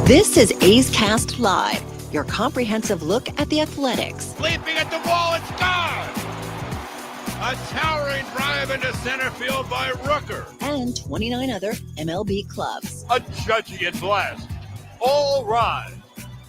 This is A's Cast Live, your comprehensive look at the Athletics. Leaping at the wall, it's gone! A towering drive into center field by Rooker. And 29 other MLB clubs. A judging blast. All rise.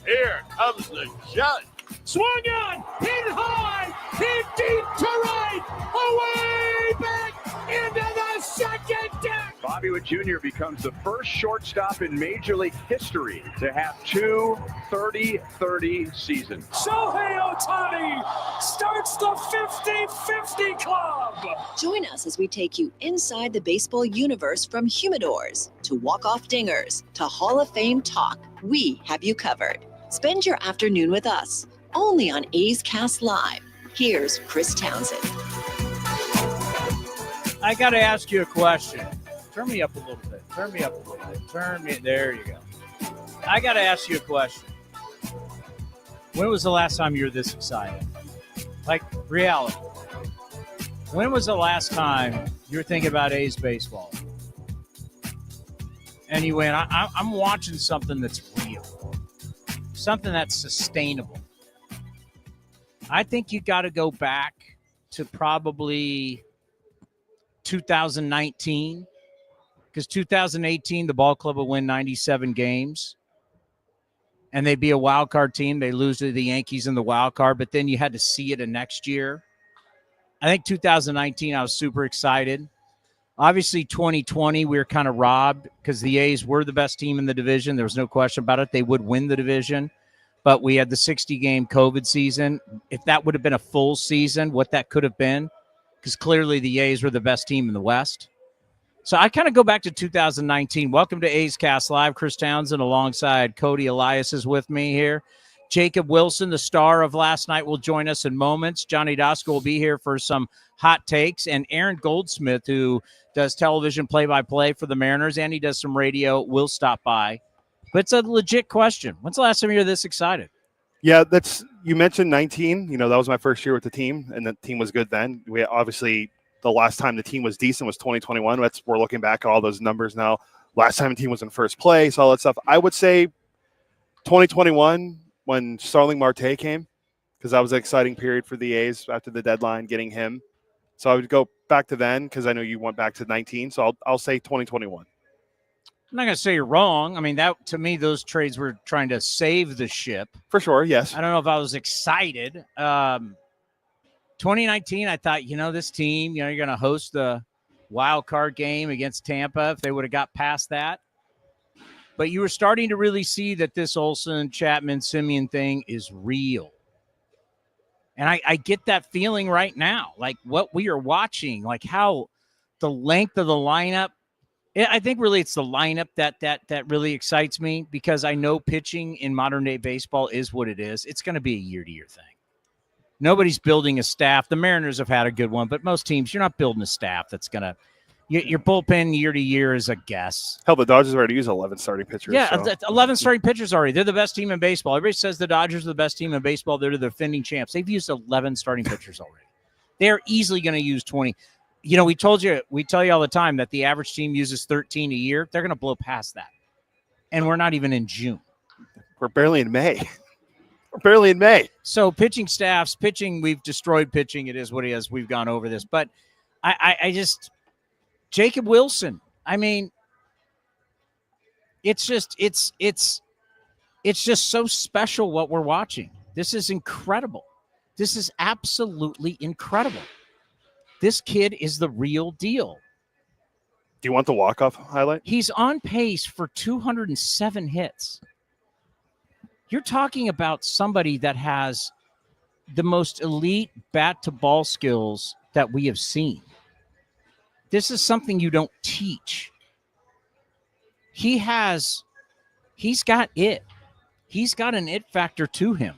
Here comes the judge. Swung on, hit high, hit deep to right, away back into the second deck. Bobby Witt Jr. becomes the first shortstop in Major League history to have two 30-30 seasons. Shohei Ohtani starts the 50-50 club. Join us as we take you inside the baseball universe, from humidors to walk-off dingers to Hall of Fame talk. We have you covered. Spend your afternoon with us, only on A's Cast Live. Here's Chris Townsend. I got to ask you a question. Turn me up a little bit. There you go. I got to ask you a question. When was the last time you were this excited? Like, reality. When was the last time you were thinking about A's baseball? And you went, I'm watching something that's real. Something that's sustainable. I think you got to go back to probably 2019, because 2018, the ball club will win 97 games and they'd be a wild card team. They lose to the Yankees in the wild card, but then you had to see it in next year. I think 2019, I was super excited. Obviously, 2020, we were kind of robbed because the A's were the best team in the division. There was no question about it. They would win the division, but we had the 60-game COVID season. If that would have been a full season, what that could have been, because clearly the A's were the best team in the West. So I kind of go back to 2019. Welcome to A's Cast Live. Chris Townsend alongside Cody Elias is with me here. Jacob Wilson, the star of last night, will join us in moments. Johnny Doskow will be here for some hot takes. And Aaron Goldsmith, who does television play-by-play for the Mariners, and he does some radio, will stop by. But it's a legit question. When's the last time you were this excited? Yeah, you mentioned 19. That was my first year with the team, and the team was good then. We obviously, the last time the team was decent was 2021. We're looking back at all those numbers now. Last time the team was in first place, all that stuff. I would say 2021 when Starling Marte came, because that was an exciting period for the A's after the deadline, getting him. So I would go back to then, because I know you went back to 19. So I'll say 2021. I'm not going to say you're wrong. I mean, that to me, those trades were trying to save the ship. For sure, yes. I don't know if I was excited. 2019, I thought, this team, you're going to host the wild card game against Tampa if they would have got past that. But you were starting to really see that this Olsen, Chapman, Simeon thing is real. And I get that feeling right now, like what we are watching, like how the length of the lineup. I think really it's the lineup that really excites me, because I know pitching in modern day baseball is what it is. It's going to be a year-to-year thing. Nobody's building a staff. The Mariners have had a good one, but most teams, you're not building a staff that's going to – your bullpen year-to-year is a guess. Hell, the Dodgers already use 11 starting pitchers. Yeah, so. 11 starting pitchers already. They're the best team in baseball. Everybody says the Dodgers are the best team in baseball. They're the defending champs. They've used 11 starting pitchers already. They're easily going to use 20. We tell you all the time that the average team uses 13 a year. They're going to blow past that. And we're not even in June. We're barely in May. So pitching staffs, we've destroyed pitching. It is what it is. We've gone over this. But I just – Jacob Wilson, I mean, it's just so special what we're watching. This is incredible. This is absolutely incredible. This kid is the real deal. Do you want the walk-off highlight? He's on pace for 207 hits. You're talking about somebody that has the most elite bat-to-ball skills that we have seen. This is something you don't teach. He's got it. He's got an it factor to him.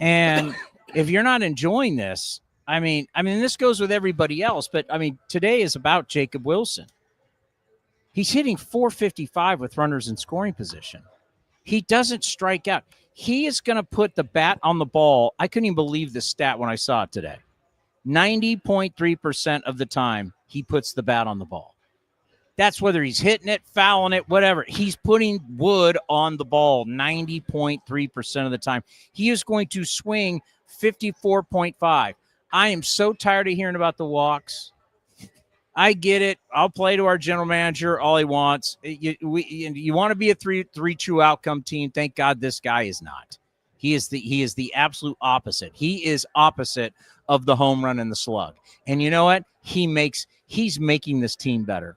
And if you're not enjoying this, I mean, this goes with everybody else, but today is about Jacob Wilson. He's hitting .455 with runners in scoring position. He doesn't strike out. He is going to put the bat on the ball. I couldn't even believe this stat when I saw it today. 90.3% of the time, he puts the bat on the ball. That's whether he's hitting it, fouling it, whatever. He's putting wood on the ball 90.3% of the time. He is going to swing 54.5. I am so tired of hearing about the walks. I get it. I'll play to our general manager all he wants. You want to be a three true outcome team. Thank God this guy is not. He is the absolute opposite. He is opposite of the home run and the slug. And you know what? He's making this team better.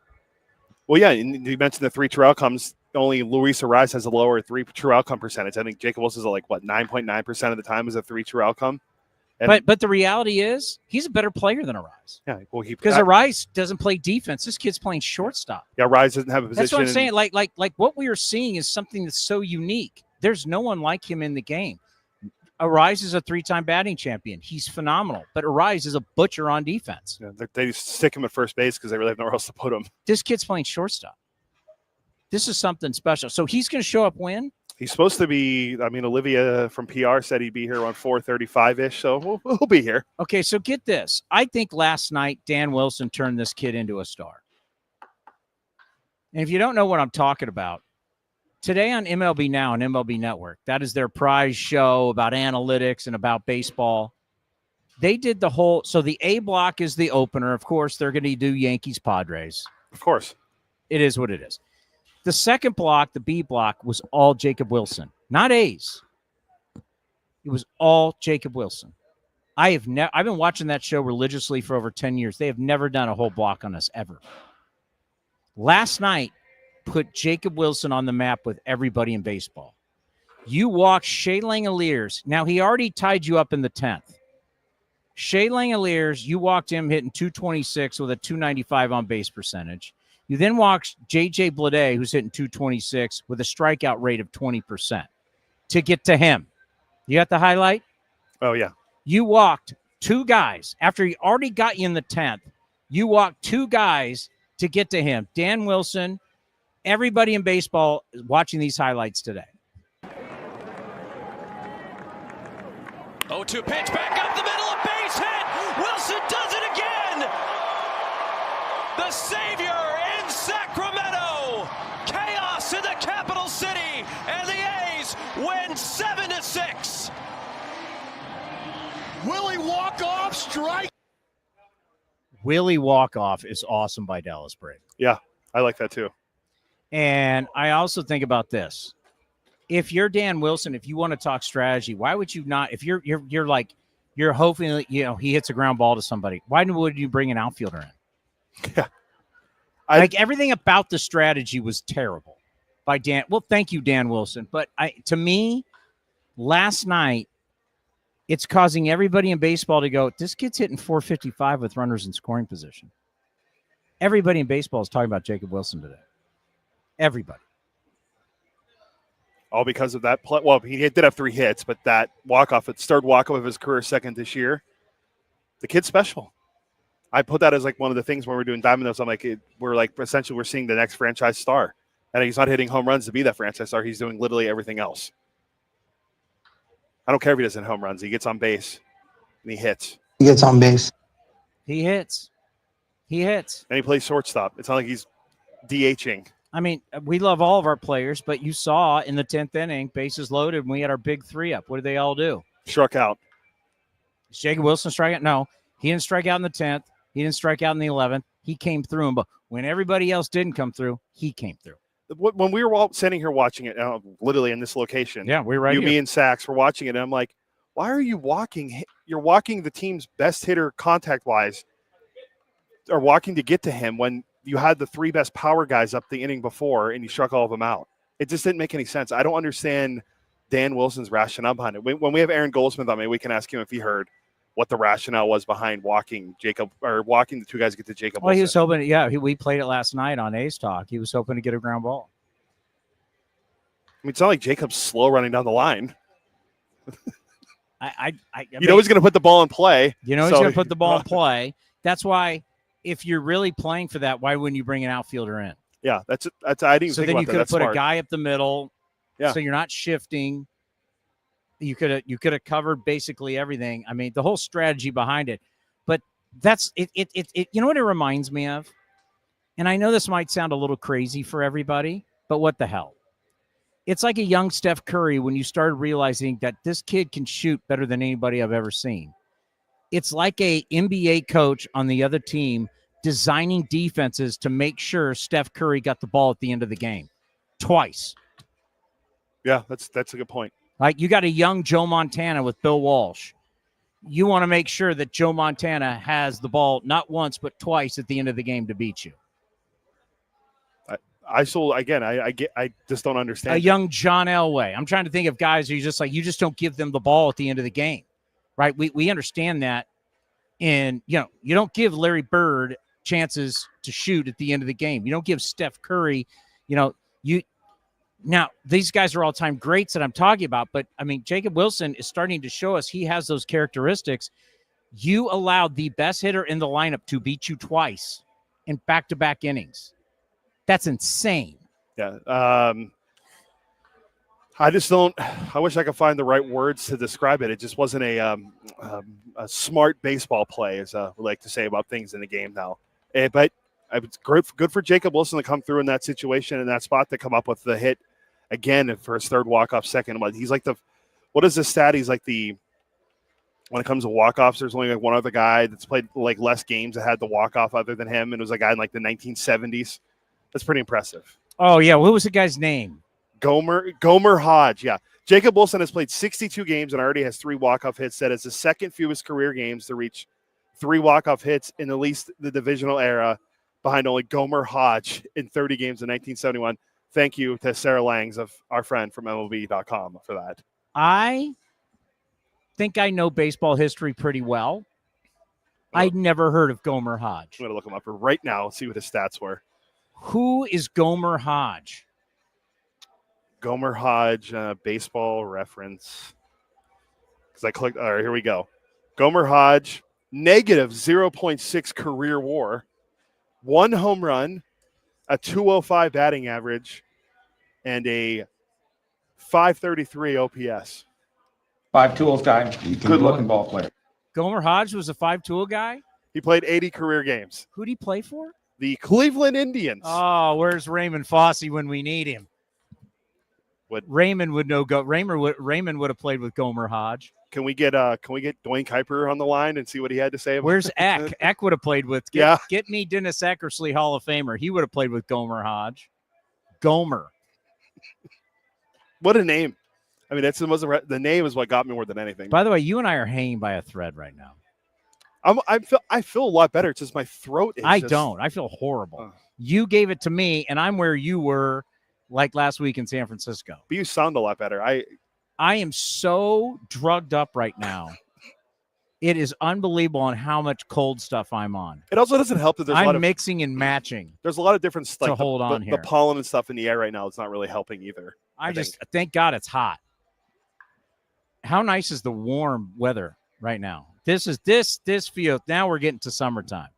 Well, yeah, and you mentioned the 3 true outcomes. Only Luis Ariz has a lower 3 true outcome percentage. I think Jacob Wilson's at 9.9% of the time is a 3 true outcome. And but the reality is he's a better player than Ariz. Yeah, well, because Ariz doesn't play defense. This kid's playing shortstop. Yeah, Ariz doesn't have a position. That's what I'm saying. Like what we are seeing is something that's so unique. There's no one like him in the game. Ariz is a 3-time batting champion. He's phenomenal. But Ariz is a butcher on defense. Yeah, they stick him at first base because they really have nowhere else to put him. This kid's playing shortstop. This is something special. So he's going to show up when? He's supposed to be, Olivia from PR said he'd be here around 4:35-ish, so we'll be here. Okay, so get this. I think last night Dan Wilson turned this kid into a star. And if you don't know what I'm talking about, today on MLB Now and MLB Network, that is their prize show about analytics and about baseball. They did so the A block is the opener. Of course, they're going to do Yankees Padres. Of course. It is what it is. The second block, the B block, was all Jacob Wilson, not A's. It was all Jacob Wilson. I've been watching that show religiously for over 10 years. They have never done a whole block on us ever. Last night put Jacob Wilson on the map with everybody in baseball. You walked Shea Langoliers. Now, he already tied you up in the 10th. Shea Langoliers, you walked him hitting 226 with a 295 on base percentage. You then walked J.J. Bleday, who's hitting 226 with a strikeout rate of 20% to get to him. You got the highlight? Oh, yeah. You walked 2 guys. After he already got you in the 10th, you walked 2 guys to get to him. Dan Wilson, everybody in baseball is watching these highlights today. 0-2 pitch back up the middle, a base hit. Wilson does it again. The savior in Sacramento. Chaos in the capital city, and the A's win 7-6. Willie walk-off strike. Willie walk-off is awesome by Dallas Braves. Yeah, I like that too. And I also think about this. If you're Dan Wilson, if you want to talk strategy, why would you not? If you're hoping that, he hits a ground ball to somebody, why would you bring an outfielder in? Yeah. Everything about the strategy was terrible by Dan. Well, thank you, Dan Wilson. But to me, last night, it's causing everybody in baseball to go, this kid's hitting 455 with runners in scoring position. Everybody in baseball is talking about Jacob Wilson today. Everybody. All because of that play. Well, he did have 3 hits, but that walk-off, its third walk-off of his career, second this year. The kid's special. I put that as one of the things when we're doing Diamond. I'm we're seeing the next franchise star. And he's not hitting home runs to be that franchise star. He's doing literally everything else. I don't care if he doesn't hit home runs. He gets on base and he hits. He gets on base. He hits. And he plays shortstop. It's not like he's DHing. I mean, we love all of our players, but you saw in the 10th inning, bases loaded, when we had our big 3 up. What did they all do? Struck out. Is Jacob Wilson strike out? No, he didn't strike out in the 10th. He didn't strike out in the 11th. He came through him, but when everybody else didn't come through, he came through. When we were all sitting here watching it, literally in this location, yeah, we're right you, here. Me, and Sax were watching it, and I'm like, why are you walking? You're walking the team's best hitter contact-wise, or walking to get to him when you had the 3 best power guys up the inning before, and you struck all of them out. It just didn't make any sense. I don't understand Dan Wilson's rationale behind it. When we have Aaron Goldsmith on, we can ask him if he heard what the rationale was behind walking the 2 guys to get to Jacob Wilson. He was hoping, we played it last night on A's Talk. He was hoping to get a ground ball. It's not like Jacob's slow running down the line. He's going to put the ball in play. He's going to put the ball in play. That's why, if you're really playing for that, why wouldn't you bring an outfielder in? Yeah, that's I didn't. So think then about you could have put a guy up the middle. Yeah. So you're not shifting. You could have covered basically everything. I mean, the whole strategy behind it. But that's it. You know what it reminds me of? And I know this might sound a little crazy for everybody, but what the hell? It's like a young Steph Curry when you started realizing that this kid can shoot better than anybody I've ever seen. It's like a NBA coach on the other team designing defenses to make sure Steph Curry got the ball at the end of the game twice. Yeah, that's a good point. Like you got a young Joe Montana with Bill Walsh. You want to make sure that Joe Montana has the ball not once but twice at the end of the game to beat you. I just don't understand. A young John Elway. I'm trying to think of guys who you just don't give them the ball at the end of the game, right? We understand that, and you don't give Larry Bird chances to shoot at the end of the game. You don't give Steph Curry, now these guys are all-time greats that I'm talking about, but I mean Jacob Wilson is starting to show us he has those characteristics. You allowed the best hitter in the lineup to beat you twice in back-to-back innings. That's insane. Yeah. I wish I could find the right words to describe it. It just wasn't a smart baseball play, as we like to say about things in the game now. But it's good for Jacob Wilson to come through in that situation, in that spot, to come up with the hit again for his third walk-off second. He's like what is the stat? He's like when it comes to walk-offs, there's only like one other guy that's played like less games that had the walk-off other than him, and it was a guy in like the 1970s. That's pretty impressive. Oh, yeah. What was the guy's name? Gomer Hodge. Yeah. Jacob Wilson has played 62 games and already has 3 walk-off hits. That is the second fewest career games to reach 3 walk-off hits in at least the divisional era, behind only Gomer Hodge in 30 games in 1971. Thank you to Sarah Langs, of our friend from MLB.com, for that. I think I know baseball history pretty well. I'd never heard of Gomer Hodge. I'm going to look him up right now and see what his stats were. Who is Gomer Hodge? Gomer Hodge, baseball reference. Because I clicked. All right, here we go. Gomer Hodge, negative 0.6 career WAR, 1 home run, a 205 batting average, and a 533 OPS. 5-tool guy. Good looking ball player. Gomer Hodge was a 5-tool guy? He played 80 career games. Who'd he play for? The Cleveland Indians. Oh, where's Raymond Fossey when we need him? Raymond would know. Raymond would have played with Gomer Hodge. Can we get Dwayne Kuiper on the line and see what he had to say about Where's Eck? Eck would have played with. Get me Dennis Eckersley, Hall of Famer. He would have played with Gomer Hodge. Gomer. What a name. I mean, that's the name is what got me more than anything. By the way, you and I are hanging by a thread right now. I feel a lot better. It's just my throat is I feel horrible. You gave it to me, and I'm where you were like last week in San Francisco. But you sound a lot better. I am so drugged up right now. It is unbelievable on how much cold stuff I'm on. It also doesn't help that I'm mixing and matching. There's a lot of different stuff. To hold on here. The pollen and stuff in the air right now is not really helping either. I just thank God it's hot. How nice is the warm weather right now? This feels, now we're getting to summertime.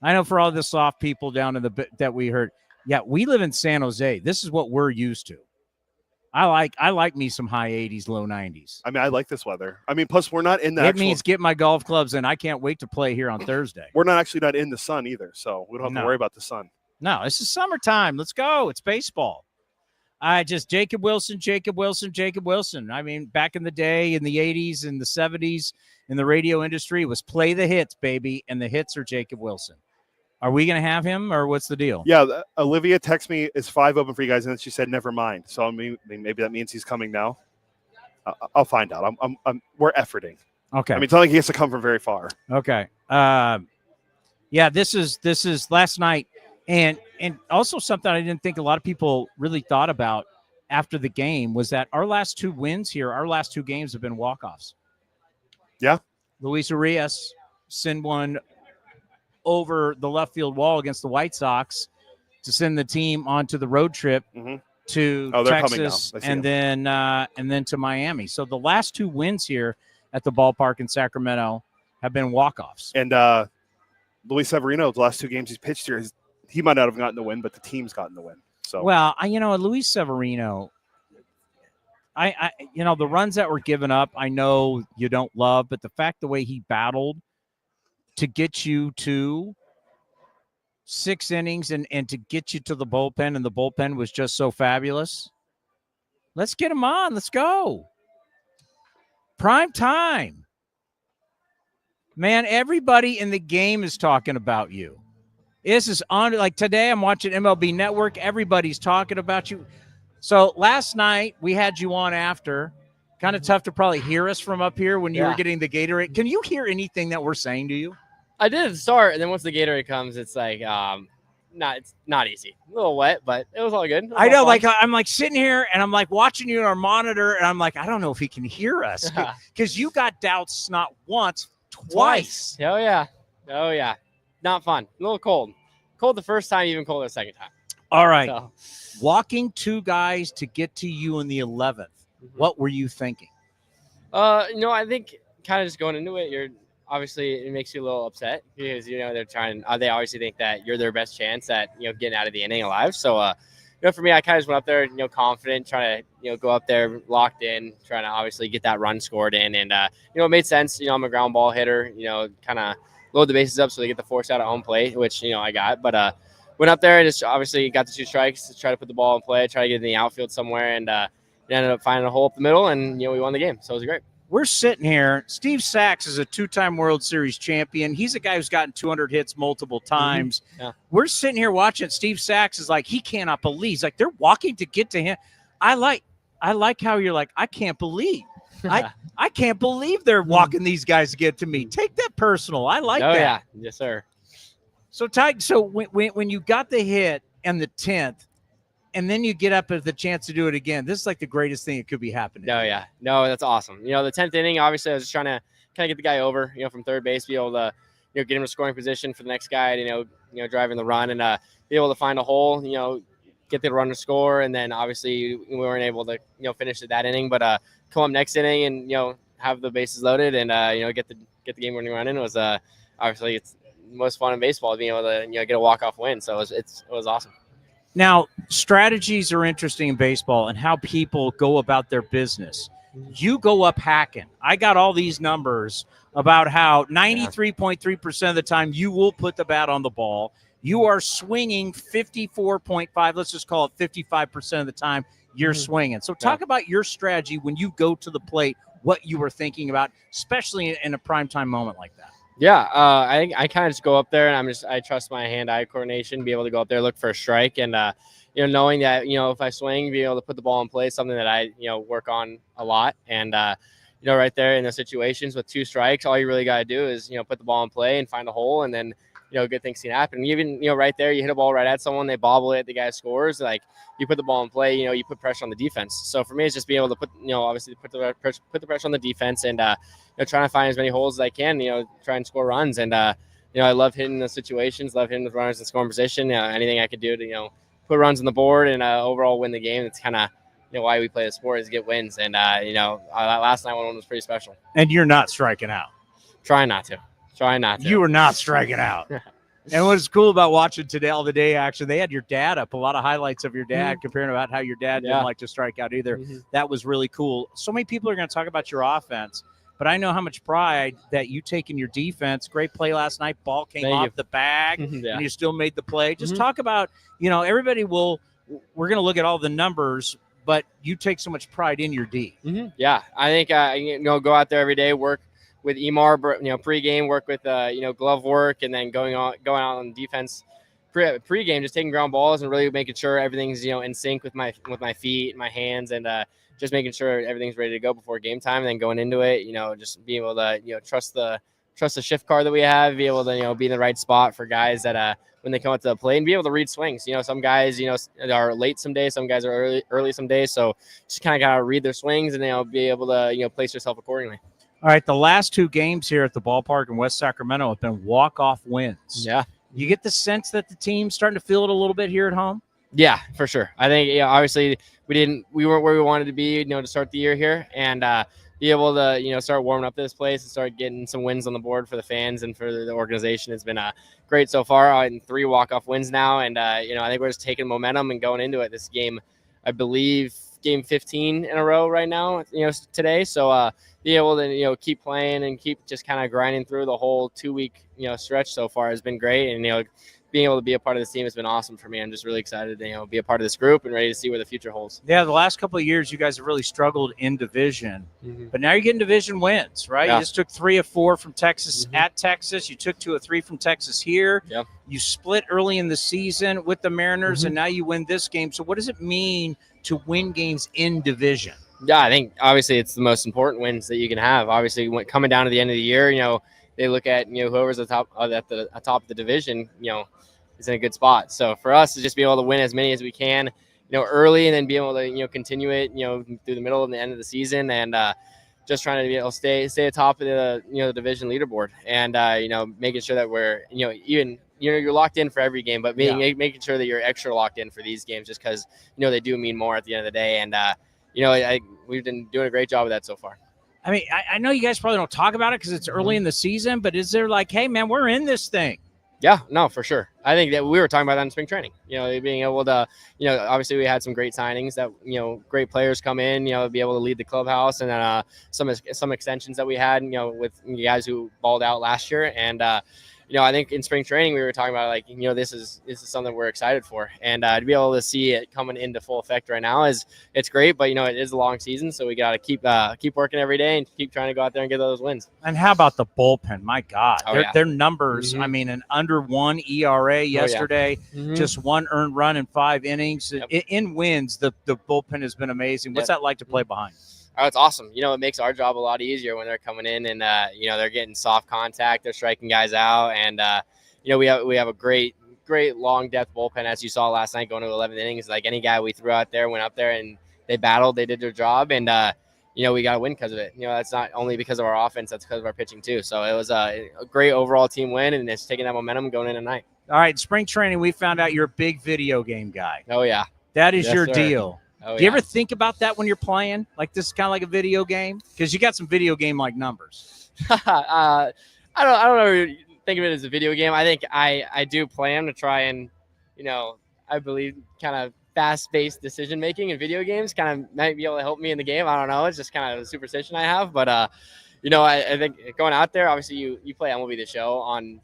I know for all the soft people down in that we heard. Yeah, we live in San Jose. This is what we're used to. I like me some high 80s, low 90s. I mean, I like this weather. I mean, plus we're not in the It means get my golf clubs in. I can't wait to play here on Thursday. We're not in the sun either, so we don't have to worry about the sun. No, this is summertime. Let's go. It's baseball. Jacob Wilson. I mean, back in the day, in the 80s and the 70s, in the radio industry, it was play the hits, baby, and the hits are Jacob Wilson. Are we going to have him, or what's the deal? Yeah, Olivia texted me, is 5 open for you guys, and then she said, never mind. So I mean, maybe that means he's coming now. I'll find out. We're efforting. Okay. I mean, it's not like he has to come from very far. Okay. Yeah, this is last night, and also something I didn't think a lot of people really thought about after the game was that our last 2 wins here, our last 2 games have been walk-offs. Yeah. Luis Urias send one over the left field wall against the White Sox to send the team onto the road trip to Texas and then to Miami. So the last 2 wins here at the ballpark in Sacramento have been walk-offs. And Luis Severino, the last 2 games he's pitched here, he might not have gotten the win, but the team's gotten the win. So well, Luis Severino, I the runs that were given up, I know you don't love, but the way he battled to get you to 6 innings and to get you to the bullpen, and the bullpen was just so fabulous. Let's get him on. Let's go. Prime time. Man, everybody in the game is talking about you. This is on, like today I'm watching MLB Network. Everybody's talking about you. So last night we had you on after. Kind of tough to probably hear us from up here when you were getting the Gatorade. Can you hear anything that we're saying to you? I did at the start, and then once the Gatorade comes, it's like it's not easy. A little wet, but it was all good. I know, like I'm like sitting here and I'm like watching you on our monitor, and I'm like, I don't know if he can hear us because you got doubts not once, twice. Oh yeah. Not fun. A little cold. Cold the first time, even colder the second time. All right. So. Walking 2 guys to get to you in the 11th. What were you thinking? I think kind of just going into it, it makes you a little upset because, they obviously think that you're their best chance at, getting out of the inning alive. So, for me, I kind of just went up there, confident, trying to, go up there locked in, trying to obviously get that run scored in. And, it made sense. I'm a ground ball hitter, kind of load the bases up so they get the force out at home plate, which, I got. But went up there and just obviously got the 2 strikes to try to put the ball in play, try to get it in the outfield somewhere. And ended up finding a hole up the middle, and, we won the game. So it was great. We're sitting here. Steve Sachs is a 2-time World Series champion. He's a guy who's gotten 200 hits multiple times. Yeah. We're sitting here watching. Steve Sachs is like, he cannot believe. He's like, they're walking to get to him. I like how you're like, I can't believe. I can't believe they're walking these guys to get to me. Take that personal. I like that. Oh, yeah. Yes, sir. So, Ty, when you got the hit and the 10th, and then you get up with the chance to do it again, this is like the greatest thing that could be happening. Oh, yeah. No, that's awesome. The 10th inning, obviously, I was just trying to kind of get the guy over, from third base, be able to, get him to scoring position for the next guy, driving the run and be able to find a hole, get the run to score. And then obviously we weren't able to, finish it that inning, but come up next inning and, have the bases loaded and, get the game winning run in. It was obviously it's most fun in baseball being able to, get a walk-off win. So it was awesome. Now, strategies are interesting in baseball and how people go about their business. You go up hacking. I got all these numbers about how 93.3% of the time you will put the bat on the ball. You are swinging 54.5, let's just call it 55% of the time you're swinging. So talk about your strategy when you go to the plate, what you were thinking about, especially in a primetime moment like that. Yeah, I kind of just go up there and I trust my hand-eye coordination, be able to go up there, look for a strike, and knowing that if I swing, be able to put the ball in play, something that I work on a lot, and right there in those situations with 2 strikes, all you really got to do is put the ball in play and find a hole, and then good things can happen. Even right there, you hit a ball right at someone, they bobble it, the guy scores. Like you put the ball in play, you put pressure on the defense. So for me, it's just being able to put obviously put the pressure on the defense and trying to find as many holes as I can. Try and score runs. And I love hitting those situations, love hitting the runners in scoring position. Anything I could do to put runs on the board and overall win the game. It's kind of why we play the sport is get wins. And last night one was pretty special. And you're not striking out. Trying not to. You were not striking out. And what's cool about watching today, all the day action, they had your dad up, a lot of highlights of your dad, comparing about how your dad didn't like to strike out either. That was really cool. So many people are going to talk about your offense, but I know how much pride that you take in your defense. Great play last night. Ball came off the bag, and you still made the play. Just talk about, everybody we're going to look at all the numbers, but you take so much pride in your D. Yeah, I think, go out there every day, work with Emar, pregame, work with glove work, and then going out on defense pregame, just taking ground balls and really making sure everything's in sync with my feet, my hands, and just making sure everything's ready to go before game time. And then going into it, just being able to trust the shift card that we have, be able to be in the right spot for guys that when they come up to the plate and be able to read swings. Some guys are late some days, some guys are early some days, so just kind of gotta read their swings and be able to place yourself accordingly. All right, the last 2 games here at the ballpark in West Sacramento have been walk-off wins. Yeah. You get the sense that the team's starting to feel it a little bit here at home? Yeah, for sure. I think, obviously we weren't where we wanted to be, to start the year here, and be able to, start warming up this place and start getting some wins on the board for the fans and for the organization. It's been great so far. 3 walk-off wins now, and, I think we're just taking momentum and going into it. This game, I believe, game 15 in a row right now, today. So be able to, keep playing and keep just kind of grinding through the whole 2-week, stretch so far has been great. And, being able to be a part of this team has been awesome for me. I'm just really excited to be a part of this group and ready to see where the future holds. Yeah, the last couple of years, you guys have really struggled in division, but now you're getting division wins, right? Yeah. You just took 3 of 4 from Texas at Texas. You took 2 of 3 from Texas here. Yep. You split early in the season with the Mariners, and now you win this game. So what does it mean to win games in division? Yeah, I think obviously it's the most important wins that you can have. Obviously, when coming down to the end of the year, they look at whoever's at the top of the division, is in a good spot. So for us to just be able to win as many as we can, early, and then be able to continue it, through the middle and the end of the season, and just trying to be able to stay atop of the the division leaderboard, and making sure that we're even you're locked in for every game, but making sure that you're extra locked in for these games, just because they do mean more at the end of the day, and we've been doing a great job of that so far. I mean, I know you guys probably don't talk about it because it's early in the season, but is there like, hey, man, we're in this thing? Yeah, no, for sure. I think that we were talking about that in spring training, being able to, obviously we had some great signings that, great players come in, be able to lead the clubhouse, and then some extensions that we had, with guys who balled out last year. And, I think in spring training, we were talking about like, this is something we're excited for, and to be able to see it coming into full effect right now it's great, but it is a long season, so we got to keep working every day and keep trying to go out there and get those wins. And how about the bullpen? My God, their numbers. Mm-hmm. I mean, an under 1 ERA yesterday, just 1 earned run in 5 innings. Yep. In wins, the bullpen has been amazing. What's that like to play behind? Oh, it's awesome. It makes our job a lot easier when they're coming in and, they're getting soft contact, they're striking guys out. And, we have a great long depth bullpen, as you saw last night, going to 11 innings. Like any guy we threw out there went up there and they battled, they did their job. And, we got to win because of it. That's not only because of our offense, that's because of our pitching too. So it was a great overall team win, and it's taking that momentum going in tonight. All right. Spring training, we found out you're a big video game guy. Oh, yeah. That is your sir. deal. Oh, Do you ever think about that when you're playing? Like this is kind of like a video game? Because you got some video game like numbers. I don't ever think of it as a video game. I think I do plan to try and, I believe kind of fast-paced decision-making in video games kind of might be able to help me in the game. I don't know. It's just kind of a superstition I have. But, I think going out there, obviously you play MLB The Show on,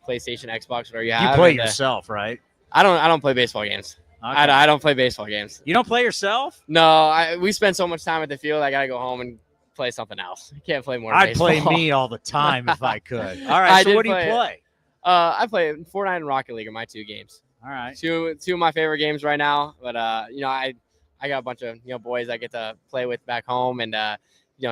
PlayStation, Xbox, whatever you have. You play yourself, right? I don't play baseball games. Okay. I don't play baseball games. You don't play yourself? No, we spend so much time at the field. I got to go home and play something else. I can't play more baseball. I'd play me all the time if I could. All right, so what do you play? I play Fortnite and Rocket League are my 2 games. All right. Two of my favorite games right now. But, I got a bunch of, boys I get to play with back home and,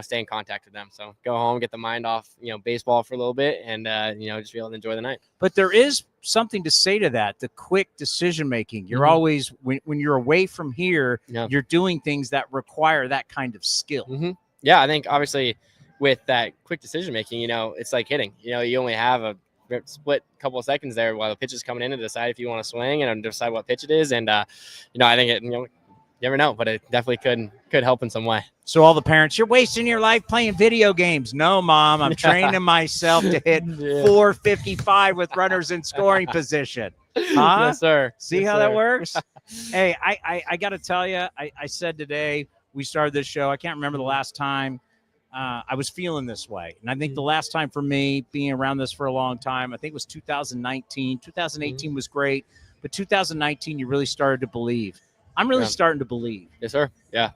stay in contact with them. So go home, get the mind off, baseball for a little bit, and, just be able to enjoy the night. But there is something to say to that, the quick decision-making. You're always, when you're away from here, you're doing things that require that kind of skill. Mm-hmm. Yeah, I think obviously with that quick decision-making, it's like hitting. You only have a split couple of seconds there while the pitch is coming in to decide if you want to swing and decide what pitch it is. And, I think it, you never know, but it definitely could help in some way. So all the parents, you're wasting your life playing video games. No, Mom, I'm training myself to hit 455 with runners in scoring position. Huh? Yes, sir. See how that works? Hey, I got to tell you, I said today we started this show, I can't remember the last time I was feeling this way. And I think the last time for me, being around this for a long time, I think it was 2019. 2018 was great, but 2019 you really started to believe. I'm really starting to believe. Yes, sir. Yeah.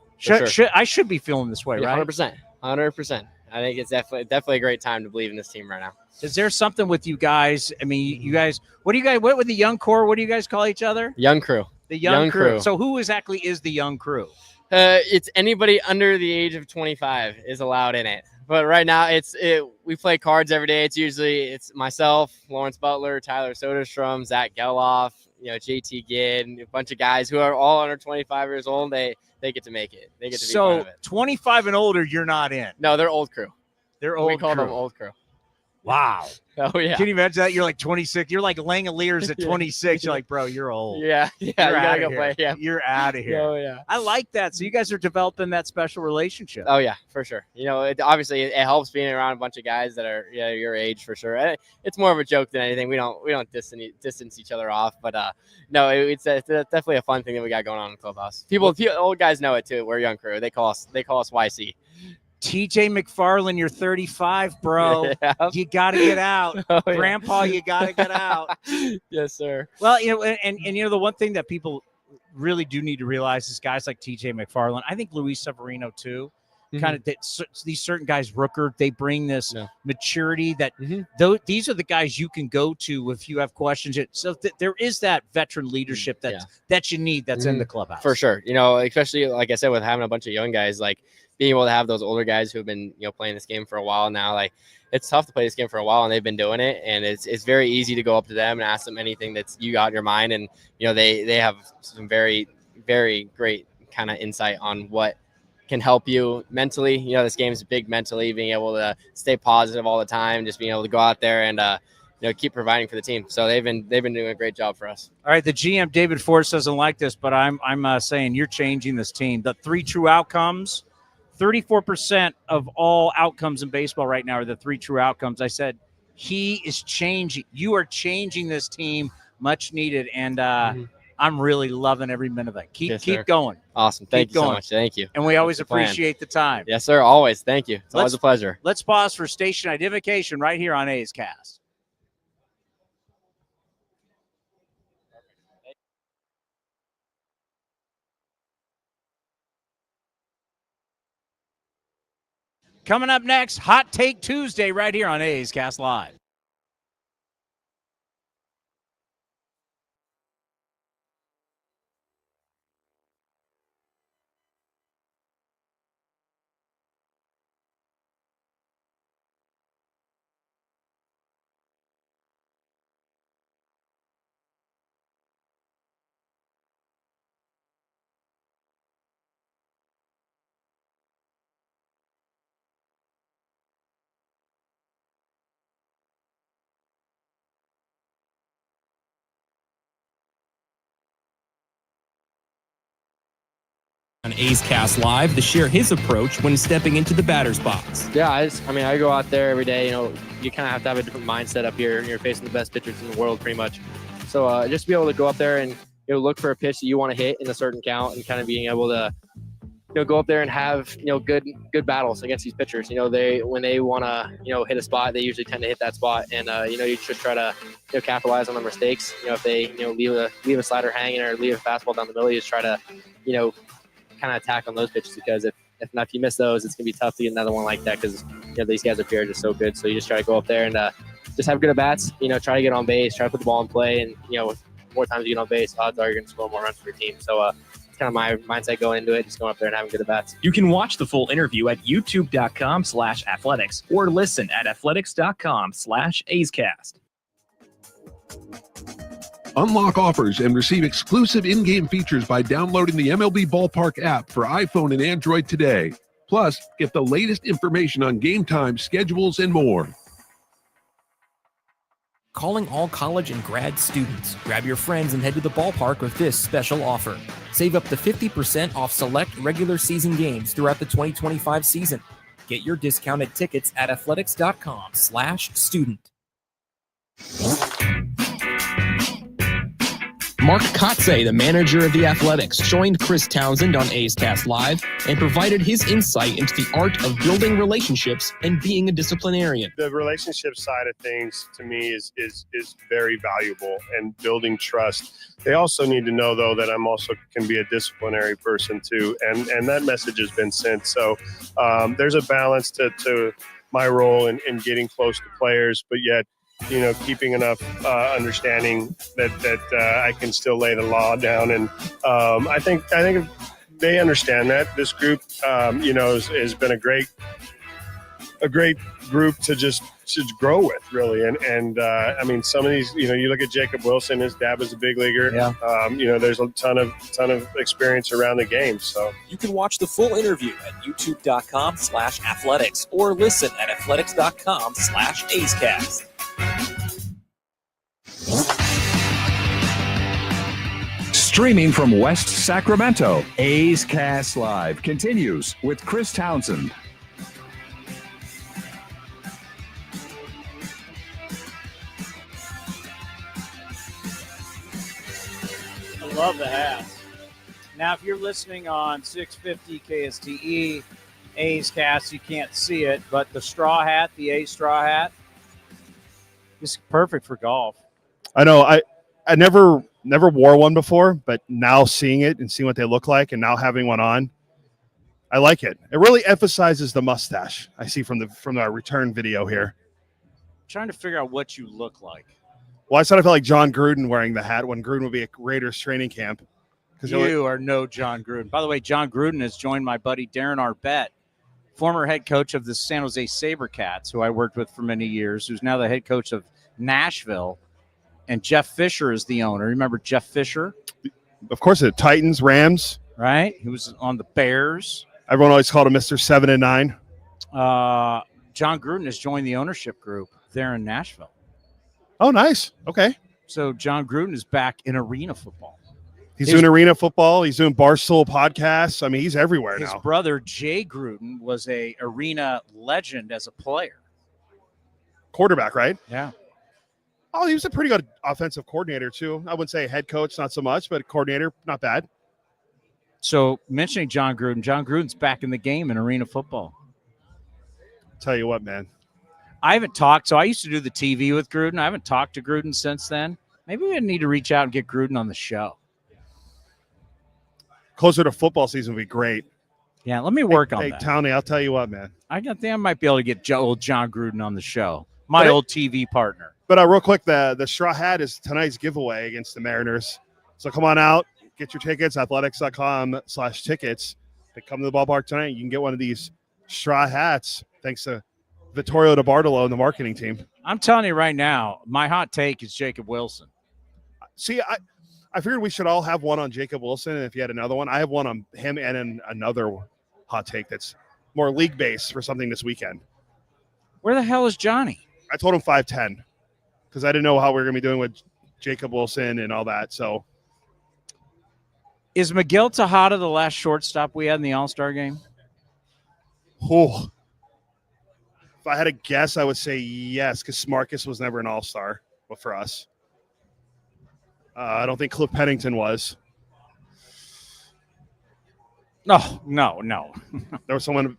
I should be feeling this way, right? 100%. 100%. I think it's definitely a great time to believe in this team right now. Is there something with you guys? I mean, you guys, what with the young core? What do you guys call each other? Young crew. The young crew. So who exactly is the young crew? It's anybody under the age of 25 is allowed in it. But right now we play cards every day. It's myself, Lawrence Butler, Tyler Soderstrom, Zach Geloff, JT Gidd, a bunch of guys who are all under 25 years old. They get to make it. They get to be part of it. 25 and older, you're not in. No, they're old crew. They're old. We call them old crew. Wow. Oh yeah. Can you imagine that? You're like 26. You're like Langoliers at 26. You're like, bro, you're old. Yeah. You gotta go play. Yeah. You're out of here. Oh yeah. I like that. So you guys are developing that special relationship. Oh yeah, for sure. Obviously it helps being around a bunch of guys that are your age for sure. It's more of a joke than anything. We don't distance each other off, but no, it's definitely a fun thing that we got going on in the clubhouse. Old guys know it too. We're a young crew. They call us YC. TJ McFarland, you're 35, bro. Yeah. You got to get out. Oh, yeah. Grandpa, you got to get out. Yes, sir. Well, and the one thing that people really do need to realize is guys like TJ McFarland, I think Luis Severino too, kind of these certain guys, Rooker, they bring this maturity that these are the guys you can go to if you have questions. So there is that veteran leadership that you need that's in the clubhouse. For sure. Especially like I said, with having a bunch of young guys, like being able to have those older guys who have been, playing this game for a while now, like it's tough to play this game for a while and they've been doing it. And it's very easy to go up to them and ask them anything that's you got in your mind. And, they have some very, very great kind of insight on what can help you mentally. This game is big mentally, being able to stay positive all the time, just being able to go out there and, keep providing for the team. So they've been doing a great job for us. All right. The GM, David Forrest, doesn't like this, but I'm saying you're changing this team. The 3 true outcomes, 34% of all outcomes in baseball right now are the 3 true outcomes. I said, he is changing. You are changing this team, much needed. And I'm really loving every minute of it. Keep going. Awesome. Thank you so much. Thank you. And we always appreciate the time. Yes, sir. Always. Thank you. It's always a pleasure. Let's pause for station identification right here on A's Cast. Coming up next, Hot Take Tuesday right here on A's Cast Live. On A's Cast Live to share his approach when stepping into the batter's box. Yeah, I go out there every day. You kind of have to have a different mindset up here, and you're facing the best pitchers in the world pretty much. So just be able to go up there and look for a pitch that you want to hit in a certain count, and kind of being able to go up there and have good battles against these pitchers. When they want to hit a spot, they usually tend to hit that spot, and you just try to capitalize on their mistakes. If they leave a slider hanging or leave a fastball down the middle, you just try to kind of attack on those pitches, because if you miss those, it's gonna be tough to get another one like that, because these guys up here are just so good. So you just try to go up there and just have good at bats. Try to get on base, try to put the ball in play, and more times you get on base, odds are you're gonna score more runs for your team. So it's kind of my mindset going into it, just going up there and having good at bats. You can watch the full interview at youtube.com/athletics or listen at athletics.com/A'sCast. Unlock offers and receive exclusive in-game features by downloading the MLB Ballpark app for iPhone and Android today. Plus, get the latest information on game time, schedules, and more. Calling all college and grad students. Grab your friends and head to the ballpark with this special offer. Save up to 50% off select regular season games throughout the 2025 season. Get your discounted tickets at athletics.com/student. Mark Kotze, the manager of the Athletics, joined Chris Townsend on A's Cast Live and provided his insight into the art of building relationships and being a disciplinarian. The relationship side of things, to me, is very valuable, and building trust. They also need to know, though, that I'm also can be a disciplinary person too, and that message has been sent. So there's a balance to my role in getting close to players, but yet keeping enough understanding that I can still lay the law down. And I think they understand that. This group, has been a great group to just grow with, really. And I mean, some of these, you look at Jacob Wilson, his dad was a big leaguer. Yeah. There's a ton of experience around the game. So you can watch the full interview at youtube.com/athletics or listen at athletics.com/A'sCast. Streaming from West Sacramento, A's Cast Live continues with Chris Townsend. I love the hat. Now, if you're listening on 650 KSTE, A's cast. You can't see it, but the straw hat, the A's straw hat, is perfect for golf. I know. I never wore one before, but now seeing it and seeing what they look like and now having one on, I like it. It really emphasizes the mustache I see from our return video here. I'm trying to figure out what you look like. Well, I sort of felt like John Gruden wearing the hat when Gruden would be at Raiders training camp. You are no John Gruden. By the way, John Gruden has joined my buddy Darren Arbett, former head coach of the San Jose SaberCats, who I worked with for many years, who's now the head coach of Nashville. And Jeff Fisher is the owner. Remember Jeff Fisher? Of course, the Titans, Rams. Right? He was on the Bears. Everyone always called him Mr. 7 and 9. John Gruden has joined the ownership group there in Nashville. Oh, nice. Okay. So John Gruden is back in arena football. He's doing arena football. He's doing Barstool podcasts. I mean, he's everywhere now. His brother, Jay Gruden, was a arena legend as a player. Quarterback, right? Yeah. Oh, he was a pretty good offensive coordinator, too. I wouldn't say head coach, not so much, but coordinator, not bad. So mentioning John Gruden's back in the game in arena football. Tell you what, man. I haven't talked. So I used to do the TV with Gruden. I haven't talked to Gruden since then. Maybe we need to reach out and get Gruden on the show. Closer to football season would be great. Yeah, let me work on that. Hey, Townie, I'll tell you what, man. I think I might be able to get old John Gruden on the show. Old TV partner. But real quick, the straw hat is tonight's giveaway against the Mariners. So come on out, get your tickets, athletics.com/tickets. To come to the ballpark tonight, you can get one of these straw hats thanks to Vittorio DiBartolo and the marketing team. I'm telling you right now, my hot take is Jacob Wilson. See, I figured we should all have one on Jacob Wilson, and if you had another one, I have one on him and another hot take that's more league-based for something this weekend. Where the hell is Johnny? I told him 5'10", because I didn't know how we were going to be doing with Jacob Wilson and all that. So, is Miguel Tejada the last shortstop we had in the All-Star game? Oh, if I had a guess, I would say yes, because Marcus was never an All-Star, but for us. I don't think Cliff Pennington was. No. There was someone.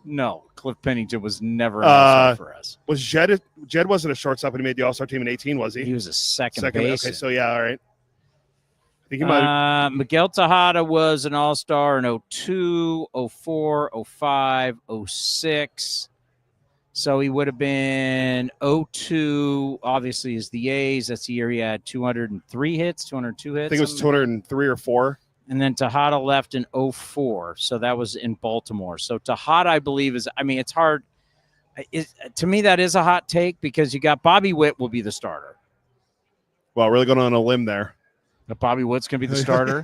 No, Cliff Pennington was never an All-Star for us. Was Jed wasn't a shortstop when he made the All-Star team in 2018, was he? He was a second baseman. Okay, so yeah, all right. I think he might. Miguel Tejada was an All-Star in 2002, 2004, 2005, 2006. So he would have been 2002, obviously, is the A's. That's the year he had 203 hits, 202 hits. I think it was 203 or 4. And then Tejada left in 2004. So that was in Baltimore. So Tejada, I believe, it's hard. To me, that is a hot take because you got Bobby Witt will be the starter. Well, really going on a limb there. Bobby Witt's going to be the starter?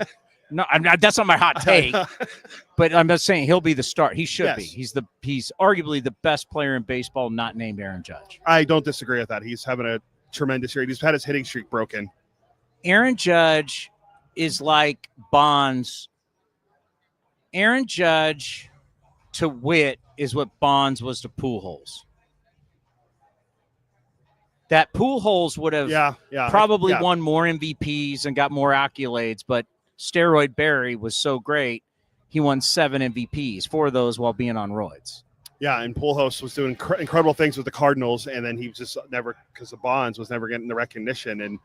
No, that's not my hot take. But I'm just saying he'll be the start. He should be. He's arguably the best player in baseball not named Aaron Judge. I don't disagree with that. He's having a tremendous year. He's had his hitting streak broken. Aaron Judge is like Bonds. Aaron Judge to Witt is what Bonds was to Pujols. That Pujols would have probably won more MVPs and got more accolades, but Steroid Barry was so great, he won 7 MVPs, 4 of those while being on roids. Yeah, and Pujols was doing incredible things with the Cardinals, and then he was just never, because the Bonds was never getting the recognition, and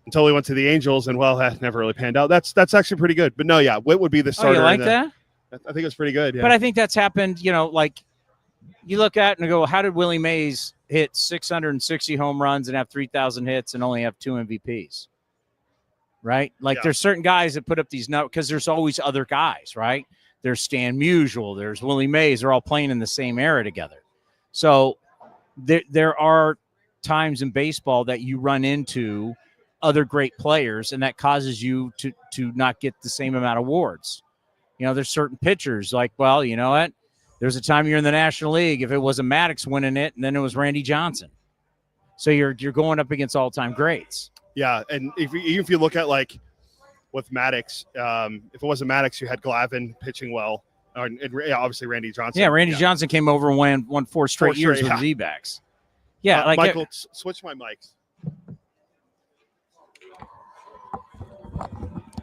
until he went to the Angels, and that never really panned out. That's actually pretty good. But no, yeah, Witt would be the starter. Oh, you like that? I think it's pretty good. Yeah. But I think that's happened. Like you look at it and go, how did Willie Mays hit 660 home runs and have 3,000 hits and only have 2 MVPs? Right? Like there's certain guys that put up these numbers because there's always other guys, right? There's Stan Musial, there's Willie Mays. They're all playing in the same era together. So there are times in baseball that you run into other great players, and that causes you to not get the same amount of awards. There's certain pitchers like, well, you know what? There's a time you're in the National League. If it wasn't Maddox winning it, and then it was Randy Johnson. So you're going up against all-time greats. Yeah, and even if you look at like with Maddox, if it wasn't Maddox, you had Glavine pitching well, and obviously Randy Johnson. Yeah, Randy Johnson came over and won 4 straight years with the D-backs. Yeah, Michael, switch my mics.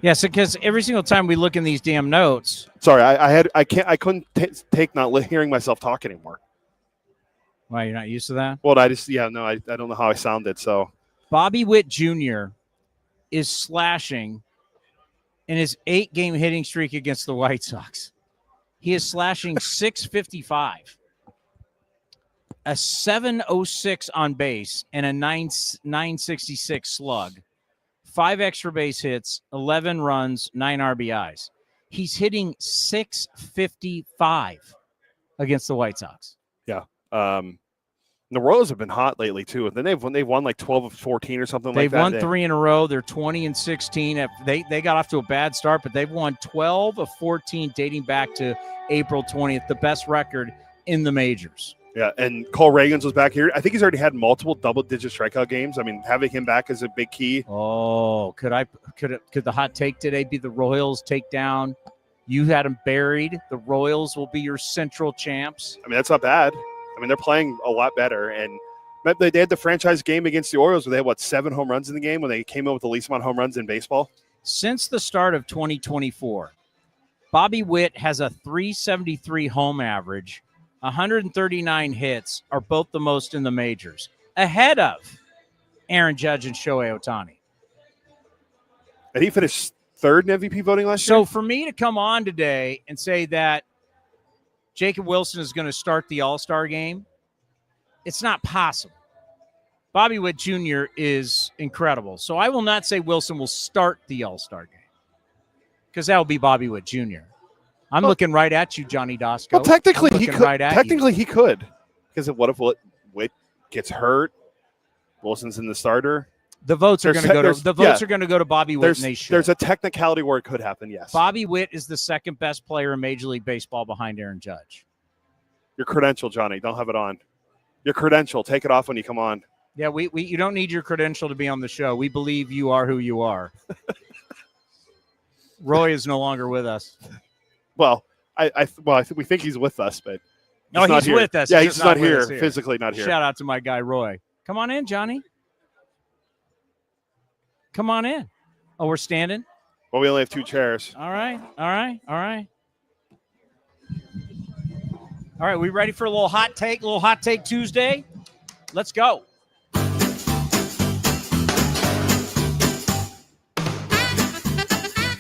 Yes, because every single time we look in these damn notes. Sorry, I couldn't take not hearing myself talk anymore. Why, you're not used to that? Well, I don't know how I sounded. So Bobby Witt Jr. is slashing in his 8-game hitting streak against the White Sox. He is slashing .655, a .706 on base, and a .966 slug. 5 extra base hits, 11 runs, 9 RBIs. He's hitting .655 against the White Sox. Yeah. The Royals have been hot lately too. And then they've won like 12 of 14 or something like that. They've won 3 in a row. They're 20-16. They got off to a bad start, but they've won 12 of 14 dating back to April 20th, the best record in the majors. Yeah, and Cole Reagans was back here. I think he's already had multiple double-digit strikeout games. I mean, having him back is a big key. Oh, could the hot take today be the Royals take down? You had them buried. The Royals will be your Central champs. I mean, that's not bad. I mean, they're playing a lot better. And they had the franchise game against the Orioles where they had, 7 home runs in the game when they came in with the least amount of home runs in baseball? Since the start of 2024, Bobby Witt has a .373 home average. 139 hits are both the most in the majors, ahead of Aaron Judge and Shohei Ohtani. And he finished 3rd in MVP voting last year? So for me to come on today and say that Jacob Wilson is going to start the All-Star game, it's not possible. Bobby Witt Jr. is incredible. So I will not say Wilson will start the All-Star game because that will be Bobby Witt Jr. I'm looking right at you, Johnny Doskow. Well, technically he could. Right He could. Because what if Witt gets hurt? Wilson's in the starter. The votes are going to go to Bobby Witt, and they should. There's a technicality where it could happen, yes. Bobby Witt is the second best player in Major League Baseball behind Aaron Judge. Your credential, Johnny. Don't have it on. Your credential. Take it off when you come on. Yeah, you don't need your credential to be on the show. We believe you are who you are. Roy is no longer with us. Well, we think he's with us, but he's with us. Yeah, he's not here, physically not here. Shout out to my guy, Roy. Come on in, Johnny. Come on in. Oh, we're standing? Well, we only have 2 chairs. All right. All right, we ready for a little hot take Tuesday? Let's go.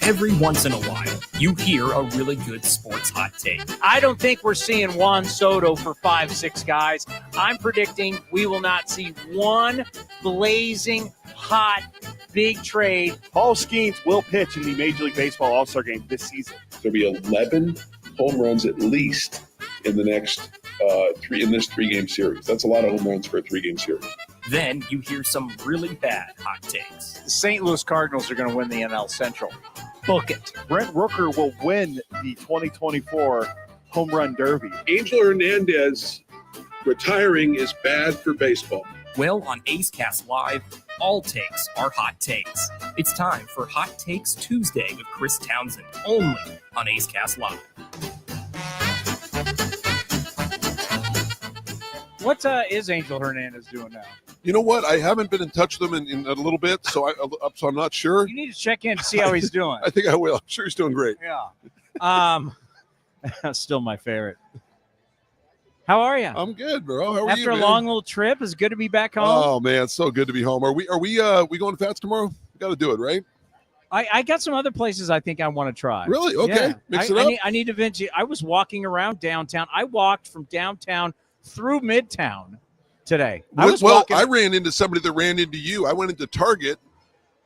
Every once in a while, you hear a really good sports hot take. I don't think we're seeing Juan Soto for 5-6 guys. I'm predicting we will not see one blazing hot big trade. Paul Skeens will pitch in the Major League Baseball All-Star Game this season. There'll be 11 home runs at least in the next this 3-game series. That's a lot of home runs for a 3-game series. Then you hear some really bad hot takes. The St. Louis Cardinals are going to win the NL Central. Book it. Brent Rooker will win the 2024 Home Run Derby. Angel Hernandez retiring is bad for baseball. Well, on A's Cast Live, all takes are hot takes. It's time for Hot Takes Tuesday with Chris Townsend, only on A's Cast Live. What is Angel Hernandez doing now? You know what? I haven't been in touch with him in a little bit, so I'm not sure. You need to check in to see how he's doing. I think I will. I'm sure he's doing great. Yeah. Still my favorite. How are you? I'm good, bro. How are you? After a long little trip, it's good to be back home. Oh man, it's so good to be home. Are we going Fats tomorrow? We got to do it, right? I got some other places I think I want to try. Really? Okay. Yeah. Mix it up. I need to venture. I was walking around downtown. I walked from downtown through Midtown today. I ran into somebody that ran into you. I went into Target,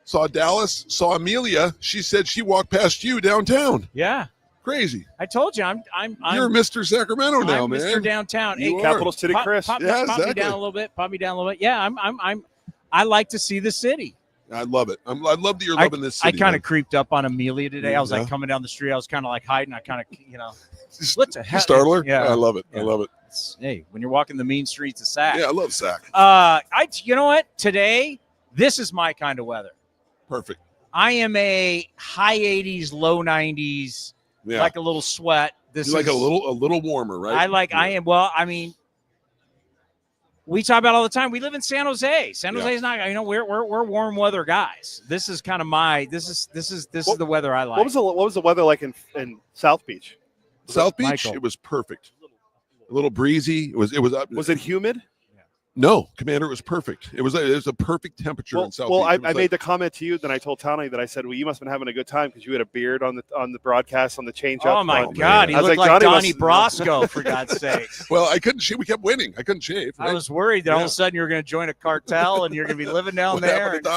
saw Dallas, saw Amelia. She said she walked past you downtown. Yeah. Crazy. I told you I'm You're Mr. Sacramento now, I'm man. Mr. Downtown. You Hey, Capital City Chris. Pop exactly. me down a little bit. Yeah, I like to see the city. I love it. I love that you're loving this city. I kind of creeped up on Amelia today. I was like coming down the street. I was kind of like hiding. I kind of, Startler? Yeah. I love it. Yeah. I love it. Hey, when you're walking the mean streets of Sac. Yeah, I love Sac. You know what? Today, this is my kind of weather. Perfect. I am a high 80s, low 90s, like a little sweat. This is like a little warmer, right? I am. Well, I mean, we talk about all the time. We live in San Jose. San Jose is not, we're warm weather guys. This is kind of this is the weather I like. What was the weather like in South Beach? South Beach, Michael? It was perfect. A little breezy. Was it humid? No, Commander, it was perfect. It was a perfect temperature in South Beach. I made the comment to you, then I told Tony that I said, well, you must have been having a good time because you had a beard on the broadcast on the change up. Oh my God, he looked like Donnie Brasco, for God's sake. Well, I couldn't shave. We kept winning. I couldn't shave. Right? I was worried that all of a sudden you were going to join a cartel and you're going to be living down there. What happened to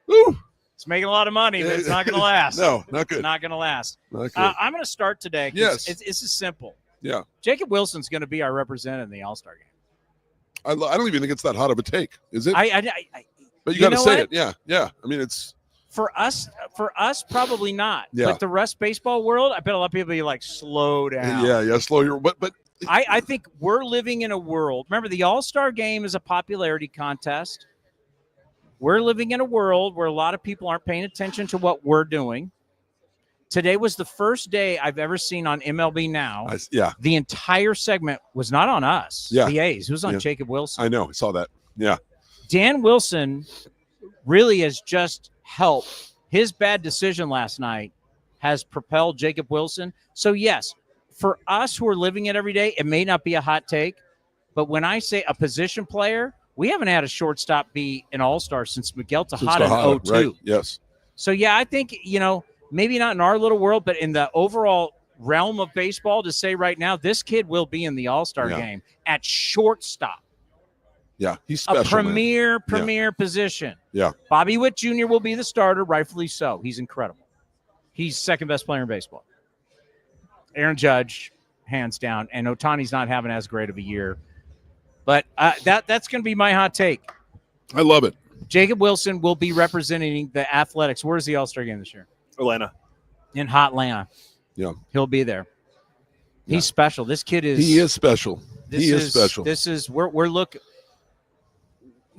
Doskow? It's making a lot of money, but it's not going to last. No, not good. It's not going to last. Not good. I'm going to start today. Yes. It's as simple. Yeah. Jacob Wilson's going to be our representative in the All-Star game. I don't even think it's that hot of a take, is it? But you got to say it. Yeah. I mean, it's for us probably not. Yeah. But the rest baseball world, I bet a lot of people be like, slow down. Yeah, slow your. But I think we're living in a world. Remember, the All-Star game is a popularity contest. We're living in a world where a lot of people aren't paying attention to what we're doing. Today was the first day I've ever seen on MLB Now. The entire segment was not on us, the A's. It was on Jacob Wilson. I know. I saw that. Yeah. Dan Wilson really has just helped. His bad decision last night has propelled Jacob Wilson. So, yes, for us who are living it every day, it may not be a hot take. But when I say a position player, we haven't had a shortstop be an all-star since Miguel Tejada in 02. Right. Yes. So, yeah, I think, maybe not in our little world, but in the overall realm of baseball, to say right now, this kid will be in the All-Star game at shortstop. Yeah, he's special. A premier position. Yeah. Bobby Witt Jr. will be the starter, rightfully so. He's incredible. He's second best player in baseball. Aaron Judge, hands down, and Ohtani's not having as great of a year. But that's going to be my hot take. I love it. Jacob Wilson will be representing the Athletics. Where's the All-Star game this year? Atlanta. In hot Atlanta. Yeah. He'll be there. He's special. This kid is. He is special. He is special. This is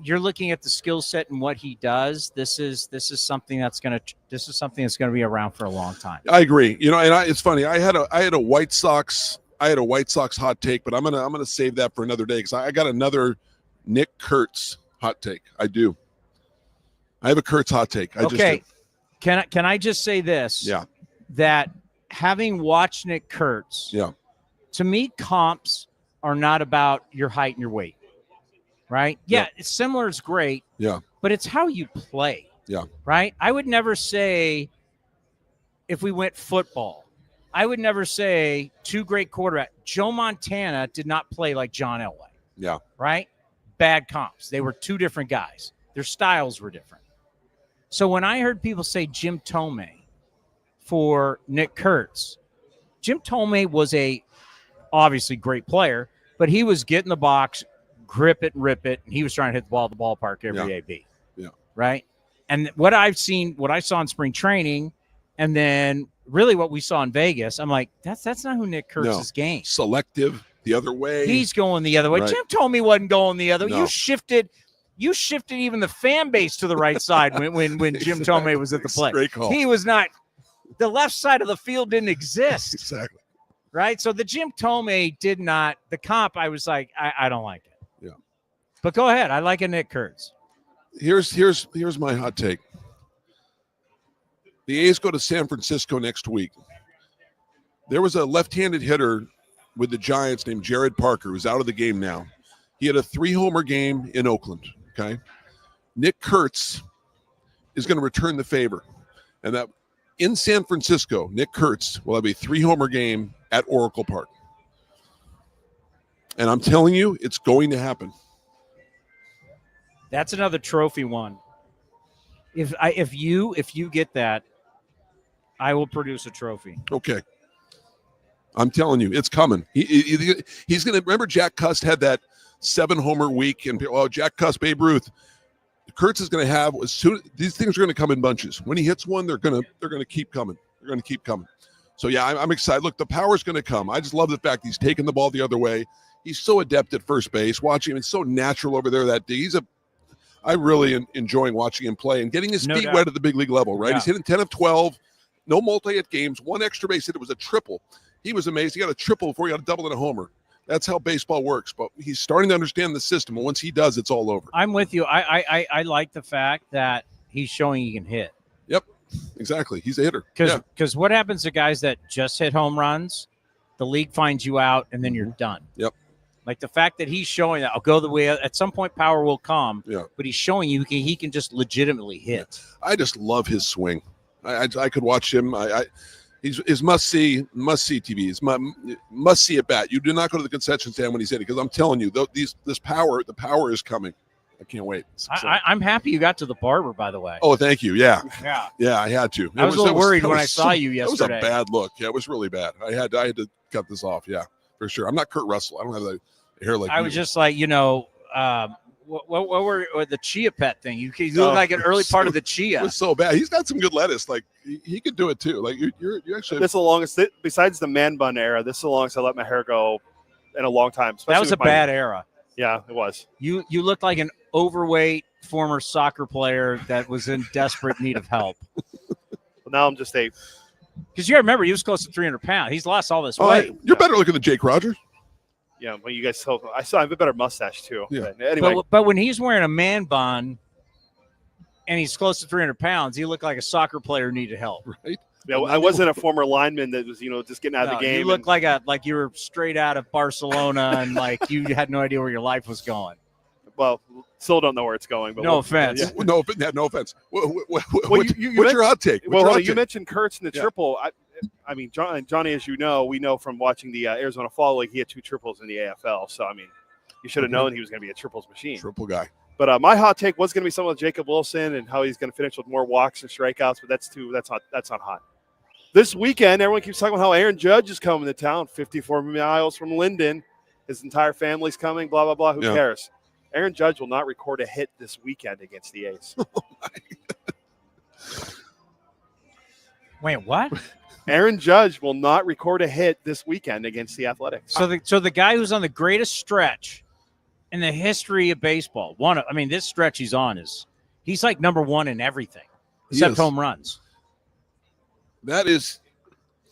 you're looking at the skill set and what he does. This is something that's going to be around for a long time. I agree. And it's funny. I had a White Sox hot take, but I'm gonna save that for another day because I got another Nick Kurtz hot take. I do. I have a Kurtz hot take. Okay. Can I just say this? Yeah. That having watched Nick Kurtz, to me, comps are not about your height and your weight, right? Yeah, it's similar is great. Yeah. But it's how you play. Yeah. Right? I would never say, if we went football, I would never say two great quarterbacks. Joe Montana did not play like John Elway. Yeah. Right? Bad comps. They were two different guys. Their styles were different. So when I heard people say Jim Thome for Nick Kurtz, Jim Thome was a obviously great player, but he was get in the box, grip it and rip it, and he was trying to hit the ball at the ballpark every AB. Yeah. Right? And what I saw in spring training, and then really what we saw in Vegas, I'm like, that's not who Nick Kurtz's game. Selective the other way. He's going the other way. Right. Jim Thome wasn't going the other way. No. You shifted even the fan base to the right side when Jim Thome was at the plate. Great call. He was not. The left side of the field didn't exist. Exactly. Right? So the Jim Thome did not. The comp, I was like, I don't like it. Yeah. But go ahead. I like a Nick Kurtz. Here's my hot take. The A's go to San Francisco next week. There was a left-handed hitter with the Giants named Jared Parker, who's out of the game now. He had a 3-homer game in Oakland. Okay. Nick Kurtz is going to return the favor. And that in San Francisco, Nick Kurtz will have a 3-homer game at Oracle Park. And I'm telling you, it's going to happen. That's another trophy one. If you get that, I will produce a trophy. Okay. I'm telling you, it's coming. He's going to remember Jack Cust had that 7-homer week, and Jack Cust, Babe Ruth. Kurtz is going to have these things are going to come in bunches. When he hits one, they're going to keep coming. They're going to keep coming. So yeah, I'm excited. Look, the power's going to come. I just love the fact he's taking the ball the other way. He's so adept at first base. Watching him, it's so natural over there that day. I really enjoying watching him play and getting his feet wet at the big league level. Right, he's hitting 10 of 12, no multi-hit games, one extra base hit. It was a triple. He was amazing. He got a triple before he got a double and a homer. That's how baseball works. But he's starting to understand the system, and once he does, it's all over. I'm with you. I like the fact that he's showing he can hit. Yep, exactly. He's a hitter. Because what happens to guys that just hit home runs? The league finds you out, and then you're done. Yep. Like the fact that he's showing that I'll go the way at some point power will come. Yeah. But he's showing you he can just legitimately hit. I just love his swing. I could watch him. He's must see TV. He's must see at bat. You do not go to the concession stand when he's hitting, because I'm telling you, the power is coming. I can't wait. I'm happy you got to the barber, by the way. Oh, thank you. Yeah. Yeah. I had to. I was a little worried when I saw you yesterday. It was a bad look. Yeah, it was really bad. I had to cut this off. Yeah, for sure. I'm not Kurt Russell. I don't have the hair like I was just like, what were the chia pet thing? You look like an early part of the chia. It was so bad. He's got some good lettuce. Like he could do it too. Like you actually. This is the longest. Besides the man bun era, this is the longest I let my hair go in a long time. That was a bad era. Yeah, it was. You looked like an overweight former soccer player that was in desperate need of help. Well, now I'm just because you got to remember he was close to 300 pounds. He's lost all this weight. You're better looking than Jake Rogers. Yeah, well, you guys I have a better mustache too. Yeah. But anyway, but when he's wearing a man bun and he's close to 300 pounds, he looked like a soccer player who needed help. Right. Yeah, I wasn't a former lineman that was, just getting out of the game. You looked like you were straight out of Barcelona and like you had no idea where your life was going. Well, still don't know where it's going. But no offense. Yeah. No offense. What's your hot take? You mentioned Kurtz in the triple. I mean, Johnny, as you know, we know from watching the Arizona Fall League, he had 2 triples in the AFL. So, I mean, you should have known he was going to be a triples machine. Triple guy. But my hot take was going to be some of Jacob Wilson and how he's going to finish with more walks and strikeouts. But that's not hot. This weekend, everyone keeps talking about how Aaron Judge is coming to town, 54 miles from Linden. His entire family's coming, blah, blah, blah. Who cares? Aaron Judge will not record a hit this weekend against the A's. Wait, what? Aaron Judge will not record a hit this weekend against the Athletics. So the guy who's on the greatest stretch in the history of baseball, this stretch he's on he's like number 1 in everything except home runs. That is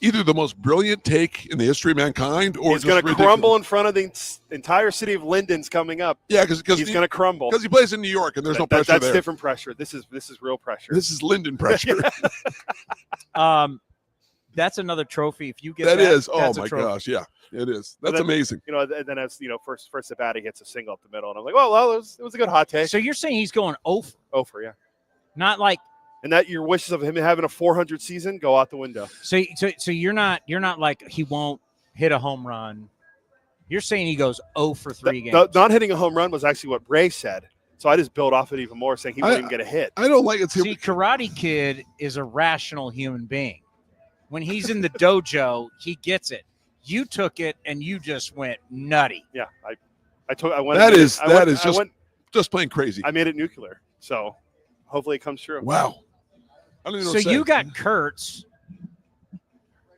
either the most brilliant take in the history of mankind, or he's going to crumble in front of the entire city of Linden's coming up. Yeah, because he's going to crumble because he plays in New York and there's no pressure. That's there. Different pressure. This is real pressure. This is Linden pressure. That's another trophy. If you get that is. Oh my gosh, yeah, it is. That's amazing. And then as first at bat, he hits a single up the middle, and I'm like, well, it was a good hot take. So you're saying he's going over, yeah, not like. And that your wishes of him having a 400 season go out the window. So you're not like he won't hit a home run. You're saying he goes 0 for 3 games. Not hitting a home run was actually what Bray said. So I just built off it even more, saying he wouldn't even get a hit. I don't like it. See, Karate Kid is a rational human being. When he's in the dojo, he gets it. You took it and you just went nutty. Yeah, I went. That is just plain crazy. I made it nuclear. So hopefully it comes true. Wow. I don't even know so you got Kurtz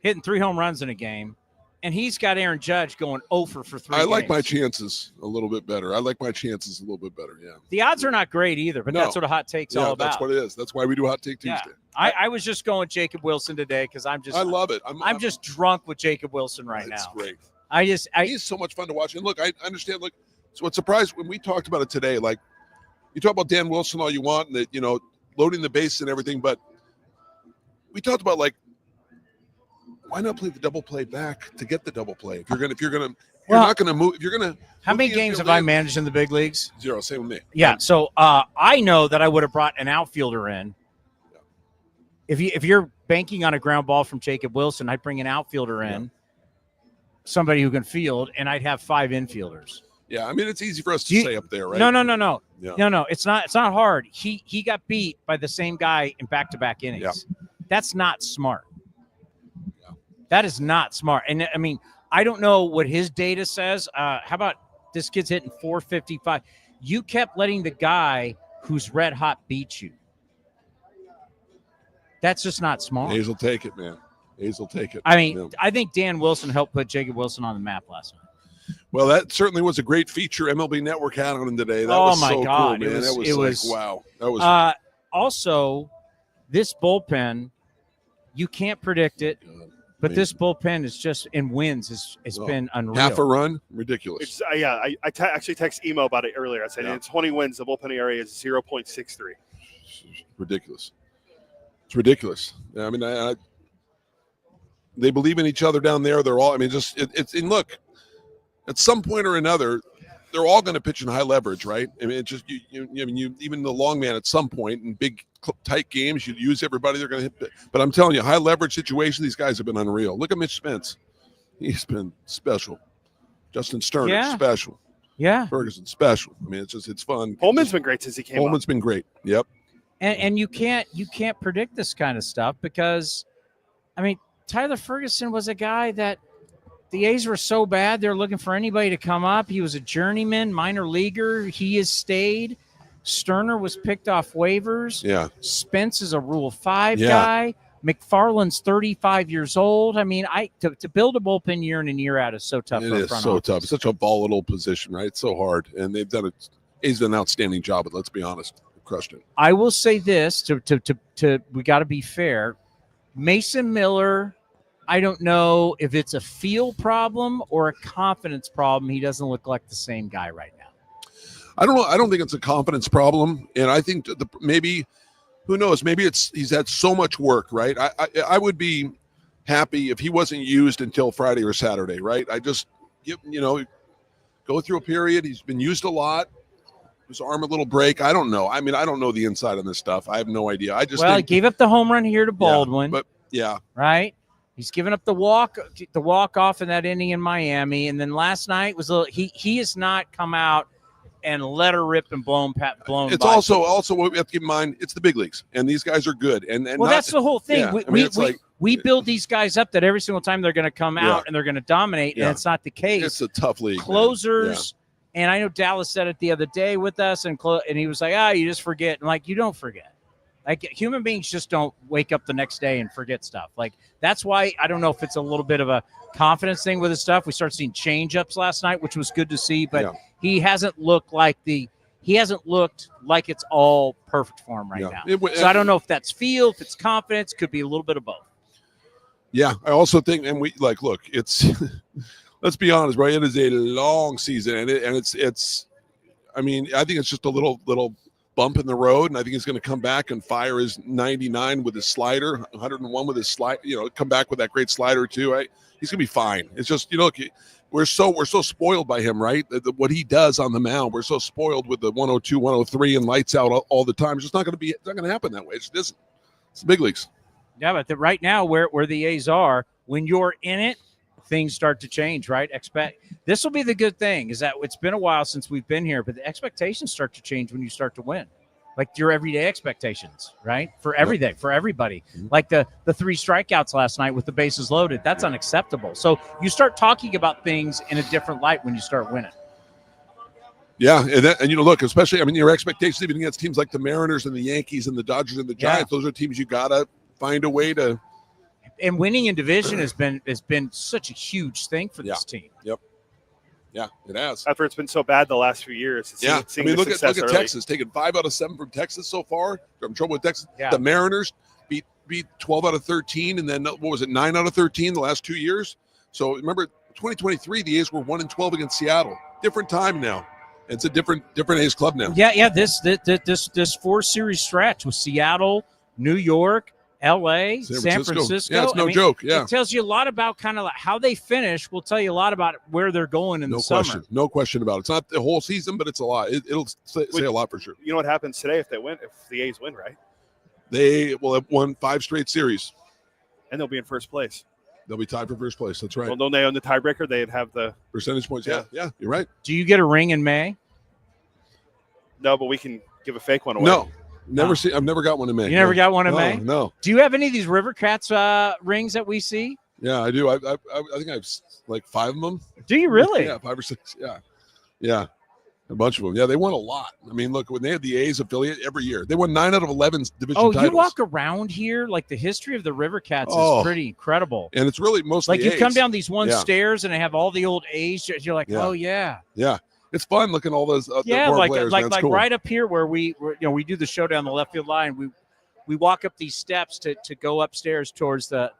hitting 3 home runs in a game, and he's got Aaron Judge going 0 for 3 I like games. my chances a little bit better. Yeah. The odds are not great either, but that's what a hot take's all about. That's what it is. That's why we do Hot Take Tuesday. Yeah. I was just going Jacob Wilson today because I love it. I'm just drunk with Jacob Wilson right now. That's great. He's so much fun to watch. And look, I understand. Look, so what surprised when we talked about it today, like you talk about Dan Wilson all you want, and that loading the base and everything, but we talked about like why not play the double play back to get the double play? If you're not gonna move, if you're gonna. How many games have I managed in the big leagues? 0. Same with me. Yeah. So I know that I would have brought an outfielder in. If you're banking on a ground ball from Jacob Wilson, I'd bring an outfielder in, somebody who can field, and I'd have 5 infielders. Yeah, I mean it's easy for us to say up there, right? No. Yeah. No. It's not hard. He got beat by the same guy in back-to-back innings. Yeah. That's not smart. Yeah. That is not smart. And I mean, I don't know what his data says. How about this kid's hitting 455? You kept letting the guy who's red hot beat you. That's just not smart. Hayes will take it, man. Hayes will take it. I mean, I think Dan Wilson helped put Jacob Wilson on the map last night. Well, that certainly was a great feature MLB Network had on him today. That was so God. Cool, man. It was wow. That was also this bullpen, you can't predict it. But this bullpen is just in wins has been unreal. Half a run, ridiculous. It's, actually texted Emo about it earlier. I said in 20 wins, the bullpen area is 0.63. Ridiculous. It's ridiculous. I mean, they believe in each other down there. They're all. I mean, and look, at some point or another, they're all going to pitch in high leverage, right? I mean, it's just you even the long man at some point in big tight games, you use everybody. They're going to hit. But I'm telling you, high leverage situation, these guys have been unreal. Look at Mitch Spence. He's been special. Justin Sterner, special. Yeah. Ferguson, special. I mean, it's fun. Holman's been great since he came. Holman's been great. Yep. And you can't predict this kind of stuff because, I mean, Tyler Ferguson was a guy that the A's were so bad they're looking for anybody to come up. He was a journeyman, minor leaguer. He has stayed. Sterner was picked off waivers. Yeah. Spence is a Rule 5 guy. McFarland's 35 years old. I mean, to build a bullpen year in and year out is so tough. It is so tough. It's such a volatile position, right? It's so hard, and they've done it. A's done an outstanding job. But let's be honest, they crushed it. I will say this: to we got to be fair. Mason Miller, I don't know if it's a feel problem or a confidence problem. He doesn't look like the same guy right now. I don't know. I don't think it's a confidence problem, and I think maybe, who knows? Maybe he's had so much work, right? I would be happy if he wasn't used until Friday or Saturday, right? I just go through a period. He's been used a lot. His arm a little break. I don't know. I mean, I don't know the inside on this stuff. I have no idea. He gave up the home run here to Baldwin. Right. He's given up the walk off in that inning in Miami, and then last night was he has not come out and let her rip and blown. It's also what we have to keep in mind. It's the big leagues, and these guys are good. And that's the whole thing. Yeah, we build these guys up that every single time they're going to come out and they're going to dominate, and it's not the case. It's a tough league. Closers. And I know Dallas said it the other day with us, and he was like, you just forget. And like, you don't forget. Like, human beings just don't wake up the next day and forget stuff. Like, that's why I don't know if it's a little bit of a confidence thing with his stuff. We started seeing change-ups last night, which was good to see, but he hasn't looked like it's all perfect for him right now. So I don't know if that's feel, if it's confidence, could be a little bit of both. Yeah, I also think, and look, it's let's be honest, right? It is a long season, and it's. I mean, I think it's just a little bump in the road, and I think he's going to come back and fire his 99 with his slider, 101 with his slide. Come back with that great slider too. He's going to be fine. It's just we're so spoiled by him, right? What he does on the mound, we're so spoiled with the 102, 103, and lights out all the time. It's just not going to happen that way. It just isn't. It's the big leagues. Yeah, but right now, where the A's are, when you're in it, things start to change, right? This will be the good thing, is that it's been a while since we've been here, but the expectations start to change when you start to win. Like your everyday expectations, right? For everything, for everybody. Like the 3 strikeouts last night with the bases loaded, that's unacceptable. So you start talking about things in a different light when you start winning. Yeah, and look, especially, I mean, your expectations even against teams like the Mariners and the Yankees and the Dodgers and the Giants, those are teams you got to find a way to. And winning in division has been such a huge thing for this team. Yep. Yeah, it has. After it's been so bad the last few years. I mean, look at Texas, taking 5 out of 7 from Texas so far. I'm in trouble with Texas. Yeah. The Mariners beat 12 out of 13, and then what was it, 9 out of 13 the last 2 years. So remember, 2023, the A's were 1-12 against Seattle. Different time now. It's a different A's club now. Yeah. This 4-series stretch with Seattle, New York, L.A., San Francisco. Yeah, it's no joke. Yeah, it tells you a lot about kind of like how they finish. Will tell you a lot about where they're going in the summer. No question about it. It's not the whole season, but it's a lot. It'll say a lot for sure. You know what happens today if the A's win, right? They will have won 5 straight series, and they'll be in first place. They'll be tied for first place. That's right. Well, don't they own the tiebreaker? They'd have the percentage points. Yeah, you're right. Do you get a ring in May? No, but we can give a fake one away. No. I've never got one in May. You never got one in May? No. Do you have any of these River Cats rings that we see? Yeah, I do. I think I have like 5 of them. Do you really? Yeah, 5 or 6. Yeah, a bunch of them. Yeah, they won a lot. I mean, look, when they had the A's affiliate every year, they won 9 out of 11 division titles. You walk around here, like the history of the River Cats is pretty incredible. And it's really mostly like you come down these stairs and they have all the old A's. You're like, oh yeah. Yeah. It's fun looking at all those. Like cool. Right up here where we do the show down the left field line. We walk up these steps to go upstairs towards the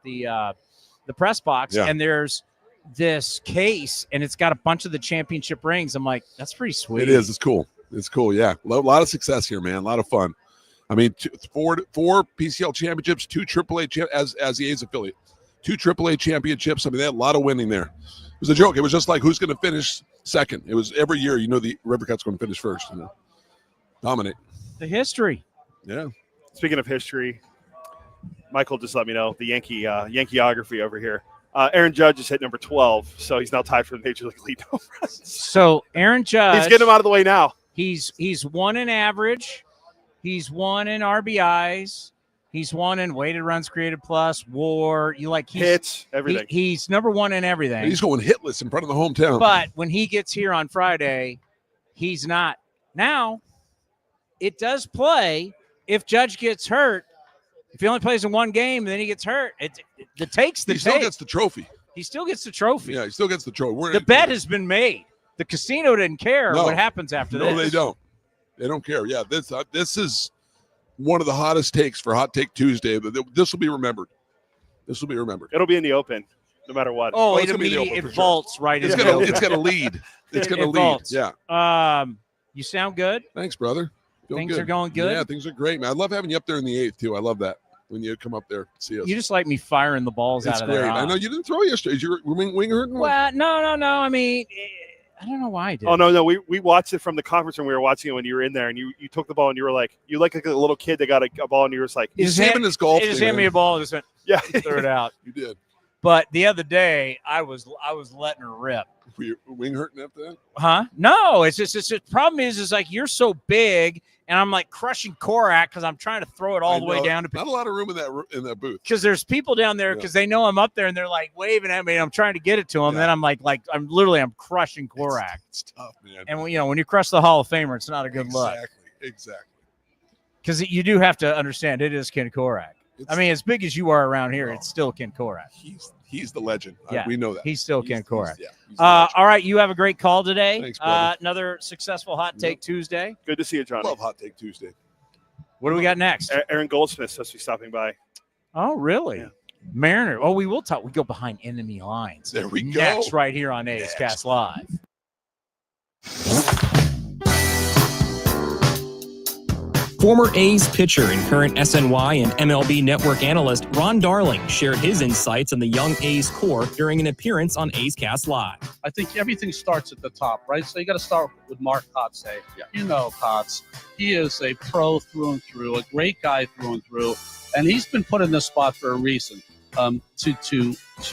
the press box, Yeah. and there's this case, and it's got a bunch of the championship rings. I'm like, that's pretty sweet. It is. It's cool. It's cool. Yeah. A lot of success here, man. A lot of fun. I mean, four PCL championships, 2 AAA as the A's affiliate, 2 AAA championships. I mean, they had a lot of winning there. It was a joke. It was just like, who's going to finish second? It was every year, the River Cat's going to finish first. Dominate. The history. Yeah. Speaking of history, Michael just let me know the Yankeeography over here. Aaron Judge has hit number 12, so he's now tied for the Major League lead home runs. So Aaron Judge, he's getting him out of the way now. He's won in average. He's won in RBIs. He's won in weighted runs created plus, WAR. Hits, everything. He's number 1 in everything. He's going hitless in front of the hometown. But when he gets here on Friday, he's not. Now, it does play if Judge gets hurt. If he only plays in 1 game and then he gets hurt, he still gets the trophy. He still gets the trophy. Yeah, he still gets the trophy. The bet has been made. The casino didn't care what happens after this. No, they don't. They don't care. Yeah, this is one of the hottest takes for Hot Take Tuesday. But this will be remembered. This will be remembered. It'll be in the open, no matter what. It vaults right in the open. It's going to lead. It's going to lead. Vaults. Yeah. You sound good. Thanks, brother. Things are going good. Yeah, things are great, man. I love having you up there in the 8th too. I love that when you come up there and see us. You just like me firing the balls out of there. It's great. I know you didn't throw yesterday. Is your wing hurting? Well, no. I mean, I don't know why I did. Oh no, we watched it from the conference room. We were watching it when you were in there, and you took the ball and you were like a little kid that got a ball and you were just like, he's saving his golf. He just handed me a ball and just went, yeah, threw it out. You did. But the other day, I was letting her rip. Were your wing hurting after that? Huh? No, it's just the problem is like you're so big, and I'm like crushing Korak because I'm trying to throw it all the way down to. Not a lot of room in that booth. Because there's people down there because they know I'm up there and they're like waving at me. And I'm trying to get it to them. And then I'm like I'm crushing Korak. It's tough, man. And when you crush the Hall of Famer, it's not a good look. Exactly. Because you do have to understand it is Ken Korak. I mean, as big as you are around here, it's still Ken Korak. He's the legend. Yeah, we know that. He's still Ken Korak. He's all right, you have a great call today. Thanks, brother. Another successful Hot Take Tuesday. Good to see you, Johnny. Love Hot Take Tuesday. What do we got next? Aaron Goldsmith supposed to be stopping by. Oh, really? Yeah. Mariner. Oh, we will talk. We go behind enemy lines. There we go. Next, right here on A's Cast Live. Former A's pitcher and current SNY and MLB Network analyst Ron Darling shared his insights on the young A's core during an appearance on A's Cast Live. I think everything starts at the top, right? So you got to start with Mark Kotze. Yeah. You know Kotze. He is a pro through and through, a great guy through and through, and he's been put in this spot for a reason, to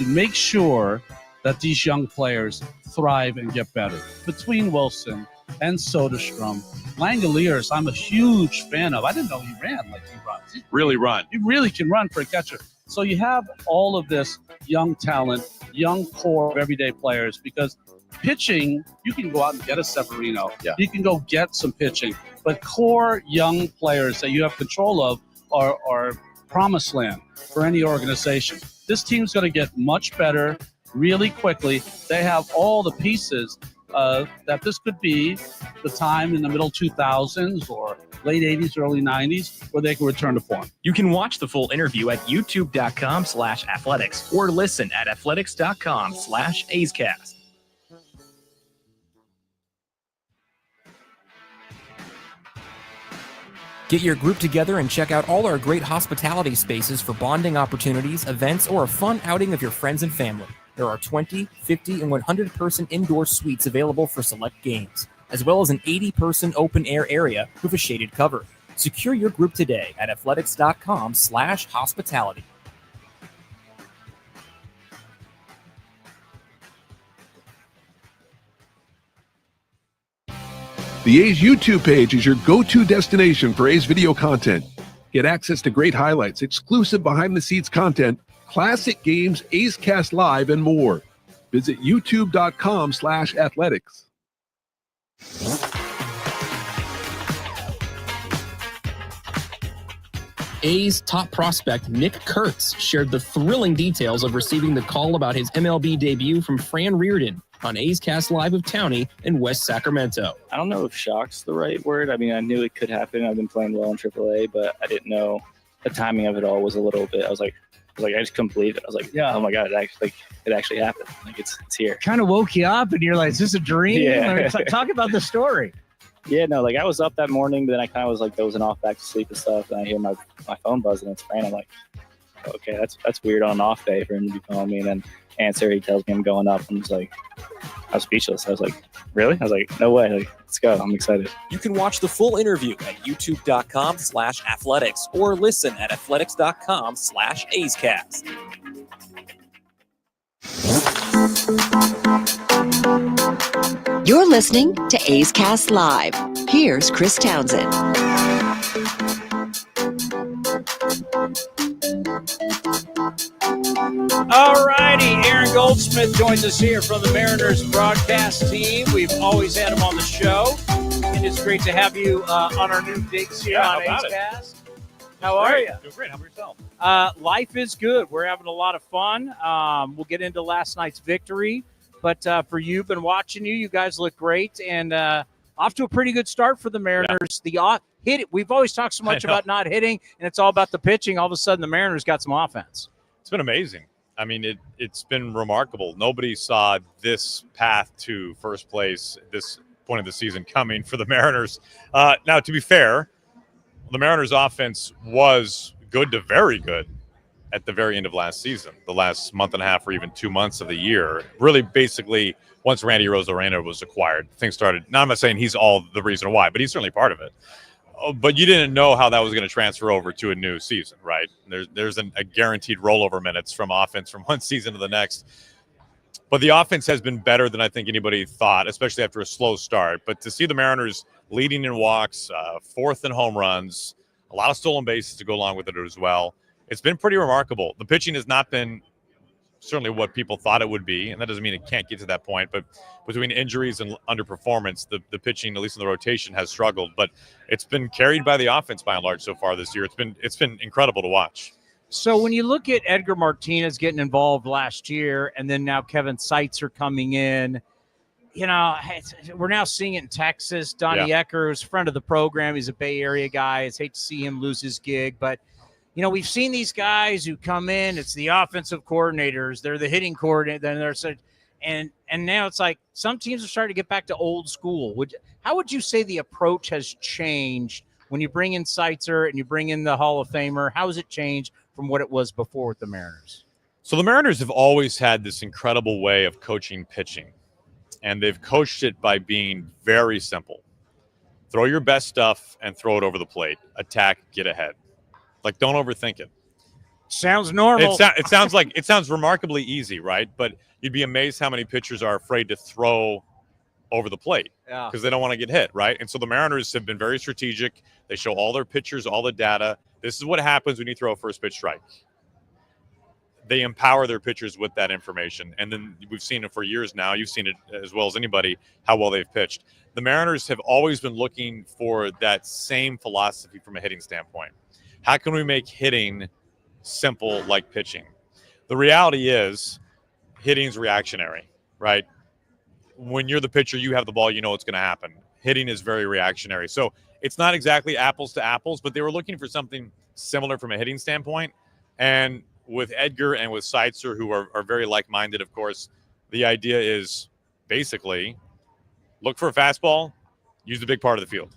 make sure that these young players thrive and get better. Between Wilson and Soderstrom, Langoliers, I'm a huge fan of. I didn't know he ran like he runs. He really can run for a catcher. So you have all of this young talent, young core of everyday players, because pitching, you can go out and get a Severino. Yeah. You can go get some pitching. But core young players that you have control of are promised land for any organization. This team's going to get much better really quickly. They have all the pieces that this could be the time in the middle 2000s or late 80s, early 90s where they can return to form. You can watch the full interview at youtube.com/athletics or listen at athletics.com/A'sCast. Get your group together and check out all our great hospitality spaces for bonding opportunities, events, or a fun outing of your friends and family. There are 20, 50, and 100-person indoor suites available for select games, as well as an 80-person open-air area with a shaded cover. Secure your group today at athletics.com/hospitality. The A's YouTube page is your go-to destination for A's video content. Get access to great highlights, exclusive behind-the-scenes content, classic games, A's Cast Live, and more. Visit youtube.com/athletics. A's top prospect Nick Kurtz shared the thrilling details of receiving the call about his MLB debut from Fran Riordan on A's Cast Live of Townie in West Sacramento. I don't know if shock's the right word. I mean, I knew it could happen. I've been playing well in AAA, but I didn't know the timing of it all was a little bit. I was like, was like, I just couldn't believe it. I was like, Yeah. oh my God, it actually happened. Like it's here. Kind of woke you up and you're like, is this a dream? Yeah. Or talk about the story. Yeah, no, like I was up that morning, but then I kind of was like dozing off back to sleep and stuff. And I hear my phone buzzing. It's Fran. I'm like, okay, that's weird on an off day for him to be calling me. And then answer, he tells me I'm going up. I'm just like, I was speechless. I was like, really? I was like, no way. Like, let's go. I'm excited. You can watch the full interview at youtube.com/athletics or listen at athletics.com/A'sCast. You're listening to A's Cast Live. Here's Chris Townsend. All righty, Aaron Goldsmith joins us here from the Mariners broadcast team. We've always had him on the show, and it's great to have you on our new digs here on A's Cast. How are you? Doing great. How about yourself? Life is good. We're having a lot of fun. We'll get into last night's victory, but for you, been watching you guys look great, and off to a pretty good start for the Mariners. Yeah. We've always talked so much about not hitting, and it's all about the pitching. All of a sudden, the Mariners got some offense. It's been amazing. I mean, it's been remarkable. Nobody saw this path to first place at this point of the season coming for the Mariners. Now, to be fair, the Mariners' offense was good to very good at the very end of last season, the last month and a half or even 2 months of the year. Really, basically, once Randy Arozarena was acquired, things started. Now, I'm not saying he's all the reason why, but he's certainly part of it. But you didn't know how that was going to transfer over to a new season, right? There's a guaranteed rollover minutes from offense from one season to the next. But the offense has been better than I think anybody thought, especially after a slow start. But to see the Mariners leading in walks, fourth in home runs, a lot of stolen bases to go along with it as well, it's been pretty remarkable. The pitching has not been certainly what people thought it would be, and that doesn't mean it can't get to that point. But between injuries and underperformance, the pitching, at least in the rotation, has struggled. But it's been carried by the offense by and large so far this year. It's been incredible to watch. So when you look at Edgar Martinez getting involved last year, and then now Kevin Seitzer coming in, we're now seeing it in Texas. Donnie Ecker, who's a friend of the program, he's a Bay Area guy. It's hate to see him lose his gig, but we've seen these guys who come in. It's the offensive coordinators. They're the hitting coordinator. Then and now it's like some teams are starting to get back to old school. How would you say the approach has changed when you bring in Seitzer and you bring in the Hall of Famer? How has it changed from what it was before with the Mariners? So the Mariners have always had this incredible way of coaching pitching, and they've coached it by being very simple. Throw your best stuff and throw it over the plate. Attack, get ahead. Like, don't overthink it. Sounds normal. It sounds remarkably easy, right? But you'd be amazed how many pitchers are afraid to throw over the plate because they don't want to get hit, right? And so the Mariners have been very strategic. They show all their pitchers, all the data. This is what happens when you throw a first pitch strike. They empower their pitchers with that information. And then we've seen it for years now. You've seen it as well as anybody, how well they've pitched. The Mariners have always been looking for that same philosophy from a hitting standpoint. How can we make hitting simple like pitching? The reality is hitting's reactionary, right? When you're the pitcher, you have the ball, you know what's going to happen. Hitting is very reactionary. So it's not exactly apples to apples, but they were looking for something similar from a hitting standpoint. And with Edgar and with Seitzer, who are very like-minded, of course, the idea is basically look for a fastball, use the big part of the field.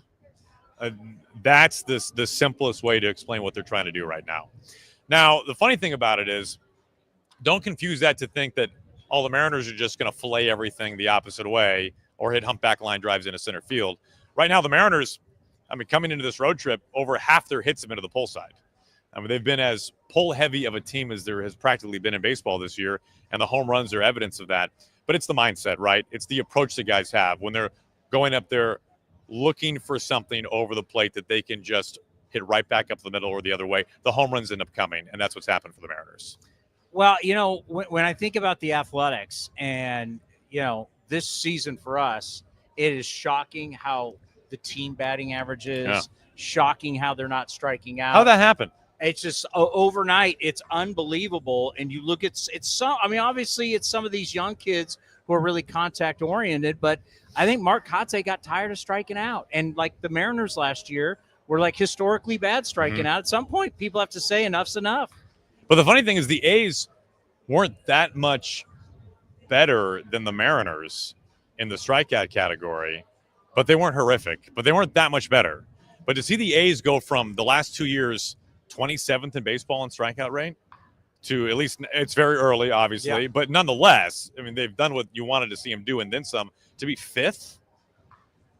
That's the simplest way to explain what they're trying to do right now. Now, the funny thing about it is, don't confuse that to think that all the Mariners are just going to fillet everything the opposite way or hit humpback line drives into center field. Right now, the Mariners, coming into this road trip, over half their hits have been to the pull side. They've been as pull-heavy of a team as there has practically been in baseball this year, and the home runs are evidence of that. But it's the mindset, right? It's the approach the guys have when they're going up there looking for something over the plate that they can just hit right back up the middle or the other way. The home runs end up coming, and that's what's happened for the Mariners. Well, when I think about the Athletics and, this season for us, it is shocking how the team batting average is, shocking how they're not striking out. How'd that happen? It's just overnight. It's unbelievable. And you look at obviously it's some of these young kids who are really contact oriented, but I think Mark Kotsay got tired of striking out. And like the Mariners last year were like historically bad striking out. At some point, people have to say enough's enough. But the funny thing is the A's weren't that much better than the Mariners in the strikeout category, but they weren't horrific, but they weren't that much better. But to see the A's go from the last 2 years, 27th in baseball in strikeout rate, to at least, it's very early, obviously, but nonetheless, I mean, they've done what you wanted to see them do and then some. To be 5th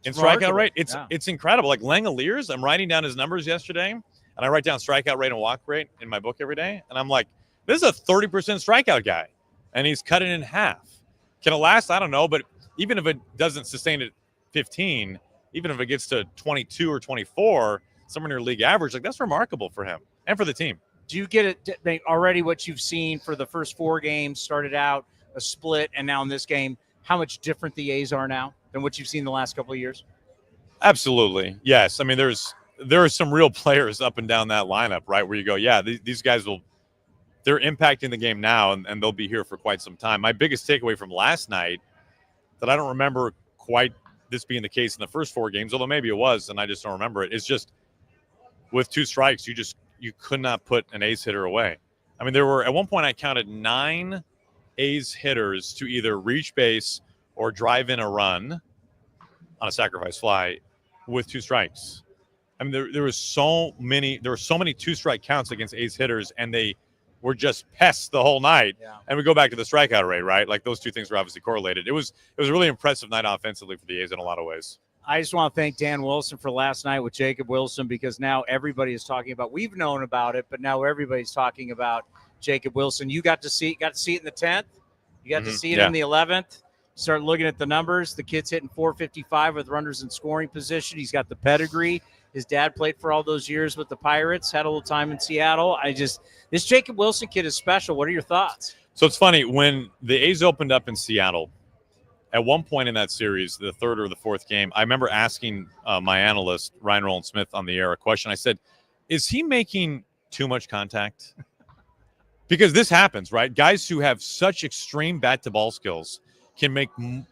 in strikeout rate, it's incredible. Like Langoliers, I'm writing down his numbers yesterday, and I write down strikeout rate and walk rate in my book every day, and I'm like, this is a 30% strikeout guy, and he's cut it in half. Can it last? I don't know, but even if it doesn't sustain at 15, even if it gets to 22 or 24, somewhere near league average, like that's remarkable for him and for the team. Do you get it already what you've seen for the first 4 games, started out a split, and now in this game, how much different the A's are now than what you've seen the last couple of years? Absolutely. Yes. I mean, there are some real players up and down that lineup, right, where you go, yeah, these guys they're impacting the game now, and they'll be here for quite some time. My biggest takeaway from last night that I don't remember quite this being the case in the first 4 games, although maybe it was, and I just don't remember it, is just with 2 strikes, you could not put an A's hitter away. I mean, there were, at one point I counted 9 A's hitters to either reach base or drive in a run on a sacrifice fly with 2 strikes. I mean, there were so many 2-strike counts against A's hitters, and they were just pests the whole night. Yeah. And we go back to the strikeout rate, right? Like those 2 things were obviously correlated. It was a really impressive night offensively for the A's in a lot of ways. I just want to thank Dan Wilson for last night with Jacob Wilson, because now everybody is talking about, we've known about it, but now everybody's talking about Jacob Wilson. You got to see it in the 10th. You got to see it in the 11th. Start looking at the numbers. The kid's hitting .455 with runners in scoring position. He's got the pedigree. His dad played for all those years with the Pirates, had a little time in Seattle. This Jacob Wilson kid is special. What are your thoughts? So it's funny, when the A's opened up in Seattle, at one point in that series, the 3rd or the 4th game, I remember asking my analyst, Ryan Roland Smith, on the air a question. I said, is he making too much contact? Because this happens, right? Guys who have such extreme bat-to-ball skills can make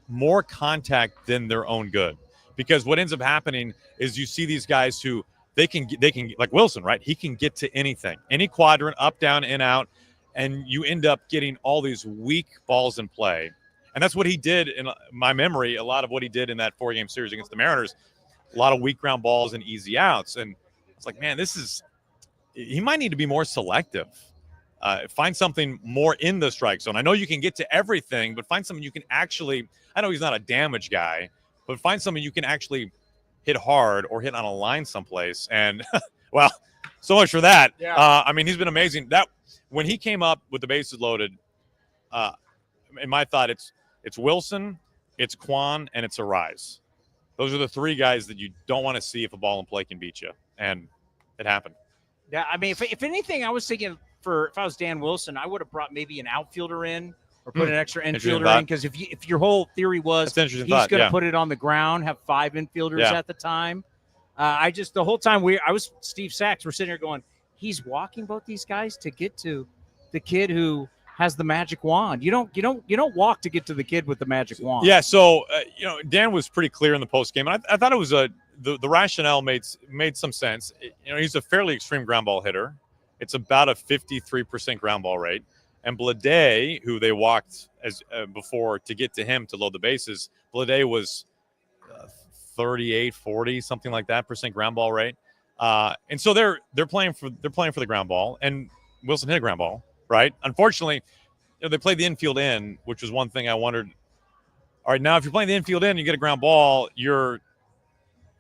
more contact than their own good. Because what ends up happening is you see these guys who they can like Wilson, right? He can get to anything, any quadrant, up, down, in, out, and you end up getting all these weak balls in play. And that's what he did in my memory. A lot of what he did in that 4-game series against the Mariners, a lot of weak ground balls and easy outs. And it's like, man, he might need to be more selective. Find something more in the strike zone. I know you can get to everything, but find something you can actually, I know he's not a damage guy, but find something you can actually hit hard or hit on a line someplace. And, well, so much for that. Yeah. I mean, he's been amazing. That when he came up with the bases loaded, in my thought, it's Wilson, it's Kwan, and it's Arise. Those are the 3 guys that you don't want to see if a ball in play can beat you. And it happened. Yeah, I mean, if anything, I was thinking if I was Dan Wilson, I would have brought maybe an outfielder in or put an extra infielder in, because if your whole theory was he's going to put it on the ground, have 5 infielders at the time. The whole time I was Steve Sachs, we're sitting here going, he's walking both these guys to get to the kid who has the magic wand. You don't walk to get to the kid with the magic wand. Yeah. So Dan was pretty clear in the post game, and I thought it was the rationale made some sense. He's a fairly extreme ground ball hitter. It's about a 53% ground ball rate, and Blade, who they walked as before to get to him to load the bases, Blade was 38, 40, something like that % ground ball rate. And so they're playing for the ground ball, and Wilson hit a ground ball. Right. Unfortunately, they played the infield in, which was one thing I wondered. All right, now if you're playing the infield in, you get a ground ball, you're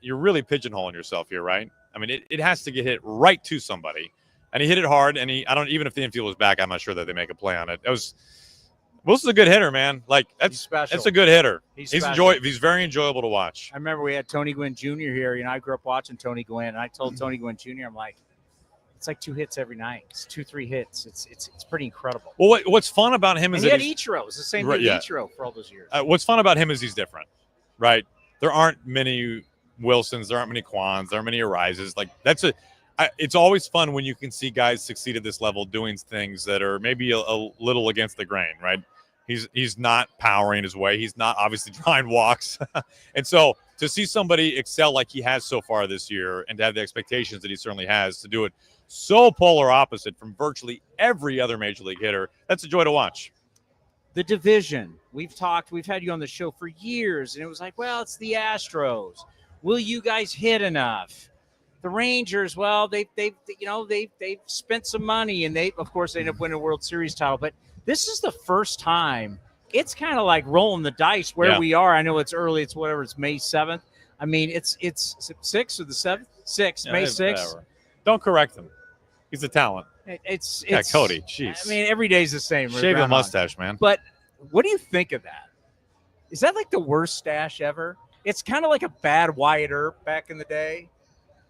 really pigeonholing yourself here, right? I mean, it has to get hit right to somebody, and he hit it hard. And even if the infield was back, I'm not sure that they make a play on it. Wilson's a good hitter, man. Like that's a good hitter. He's very enjoyable to watch. I remember we had Tony Gwynn Jr. here. I grew up watching Tony Gwynn, and I told Tony Gwynn Jr., I'm like, it's like 2 hits every night. It's 2-3 hits. It's pretty incredible. Well, what's fun about him is he had Ichiro. It's the same thing with Ichiro for all those years. What's fun about him is he's different, right? There aren't many Wilsons. There aren't many Kwans. There aren't many Arises. Like it's always fun when you can see guys succeed at this level doing things that are maybe a little against the grain, right? He's not powering his way. He's not obviously drawing walks. And so to see somebody excel like he has so far this year and to have the expectations that he certainly has to do it so polar opposite from virtually every other major league hitter. That's a joy to watch. The division. We've had you on the show for years, and it was like, well, it's the Astros. Will you guys hit enough? The Rangers, well, they've spent some money, and they end up winning a World Series title. But this is the first time it's kind of like rolling the dice where we are. I know it's early. It's whatever. It's May 7th. I mean, it's 6th or the 7th? 6th, May 6th. Whatever. Don't correct him. He's a talent. It's Cody. Jeez. I mean, every day's the same. Shave the mustache, man. But what do you think of that? Is that like the worst stash ever? It's kind of like a bad Wyatt Earp back in the day.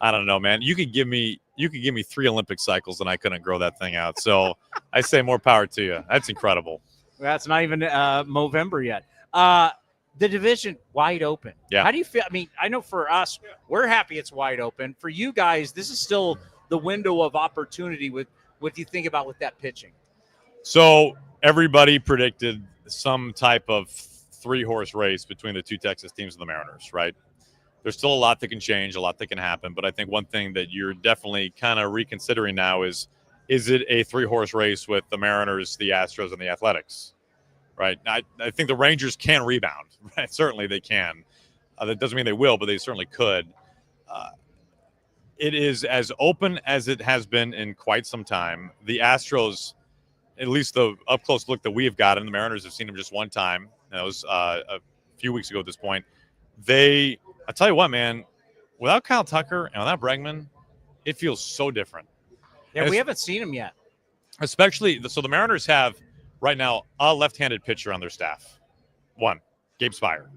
I don't know, man. You could give me 3 Olympic cycles and I couldn't grow that thing out. So I say more power to you. That's incredible. That's not even Movember yet. The division wide open. Yeah. How do you feel? I mean, I know for us, we're happy it's wide open. For you guys, this is still the window of opportunity with what you think about with that pitching. So everybody predicted some type of 3-horse race between the 2 Texas teams and the Mariners, right? There's still a lot that can change, a lot that can happen. But I think one thing that you're definitely kind of reconsidering now is it a 3-horse race with the Mariners, the Astros, and the Athletics, right? I think the Rangers can rebound, right? Certainly they can. That doesn't mean they will, but they certainly could. It is as open as it has been in quite some time. The Astros, at least the up-close look that we have gotten, the Mariners have seen them just one time. That was a few weeks ago at this point. I tell you what, man, without Kyle Tucker and without Bregman, it feels so different. Yeah, we haven't seen him yet. Especially, so the Mariners have right now a left-handed pitcher on their staff. One, Gabe Spire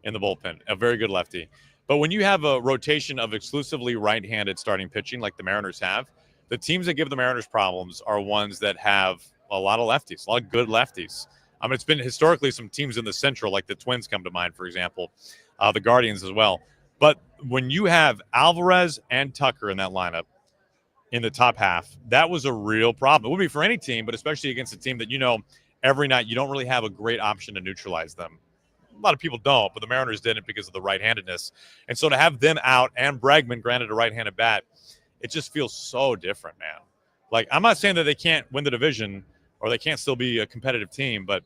in the bullpen, a very good lefty. But when you have a rotation of exclusively right-handed starting pitching like the Mariners have, the teams that give the Mariners problems are ones that have a lot of lefties, a lot of good lefties. I mean, it's been historically some teams in the Central, like the Twins come to mind, for example, the Guardians as well. But when you have Alvarez and Tucker in that lineup in the top half, that was a real problem. It would be for any team, but especially against a team that, every night you don't really have a great option to neutralize them. A lot of people don't, but the Mariners didn't because of the right-handedness. And so to have them out and Bregman, granted a right-handed bat, it just feels so different, man. Like, I'm not saying that they can't win the division or they can't still be a competitive team, but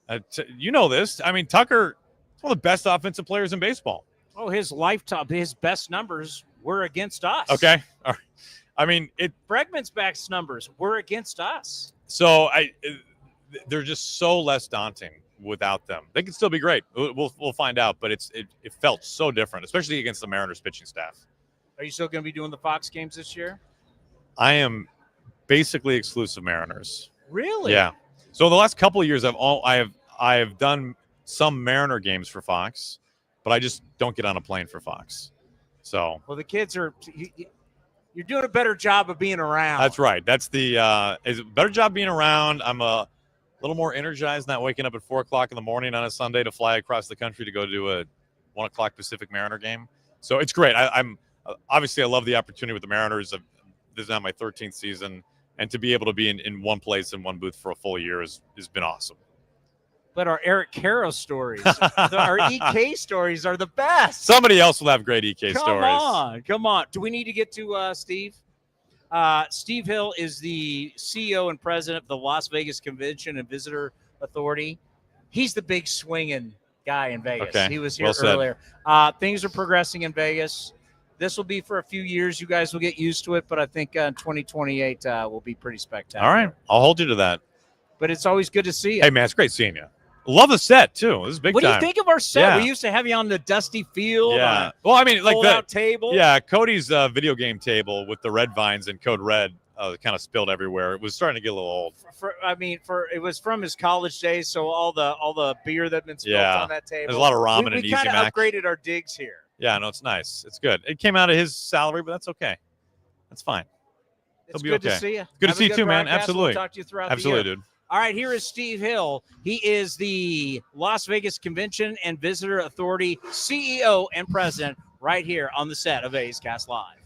this. I mean, Tucker is one of the best offensive players in baseball. Oh, his best numbers were against us. Okay. All right. I mean, Bregman's best numbers were against us. So they're just so less daunting without them. They can still be great. We'll find out, but it felt so different, especially against the Mariners pitching staff. Are you still going to be doing the Fox games this year? I am basically exclusive Mariners. Really? Yeah. So the last couple of years, I have done some Mariner games for Fox, but I just don't get on a plane for Fox. So. Well, the kids are. You're doing a better job of being around. That's right. That's is a better job being around. I'm a little more energized, not waking up at 4:00 in the morning on a Sunday to fly across the country to go to a 1:00 Pacific Mariner game. So it's great. I'm obviously I love the opportunity with the Mariners. This is now my 13th season, and to be able to be in one place in one booth for a full year has been awesome. But our Eric Caro stories, our EK stories are the best. Somebody else will have great EK stories. Come on. Do we need to get to Steve? Steve Hill is the CEO and president of the Las Vegas Convention and Visitor Authority. He's the big swinging guy in Vegas. Okay. He was here earlier. Things are progressing in Vegas. This will be for a few years. You guys will get used to it, but I think 2028 will be pretty spectacular. All right. I'll hold you to that. But it's always good to see you. Hey, man, it's great seeing you. Love the set, too. This is big time. What do you think of our set? Yeah. We used to have you on the dusty field. Yeah. Well, I mean, like the table. Yeah, Cody's video game table with the red vines and Code Red kind of spilled everywhere. It was starting to get a little old. It was from his college days, so all the beer that had been spilled on that table. There's a lot of ramen and Easy Mac. We kind of upgraded our digs here. Yeah, no, it's nice. It's good. It came out of his salary, but that's okay. That's fine. It's good to see you. Good to see you too, man. Absolutely. We'll talk to you throughout Absolutely, the year. dude. All right, here is Steve Hill. He is the Las Vegas Convention and Visitor Authority CEO and president right here on the set of A's Cast Live.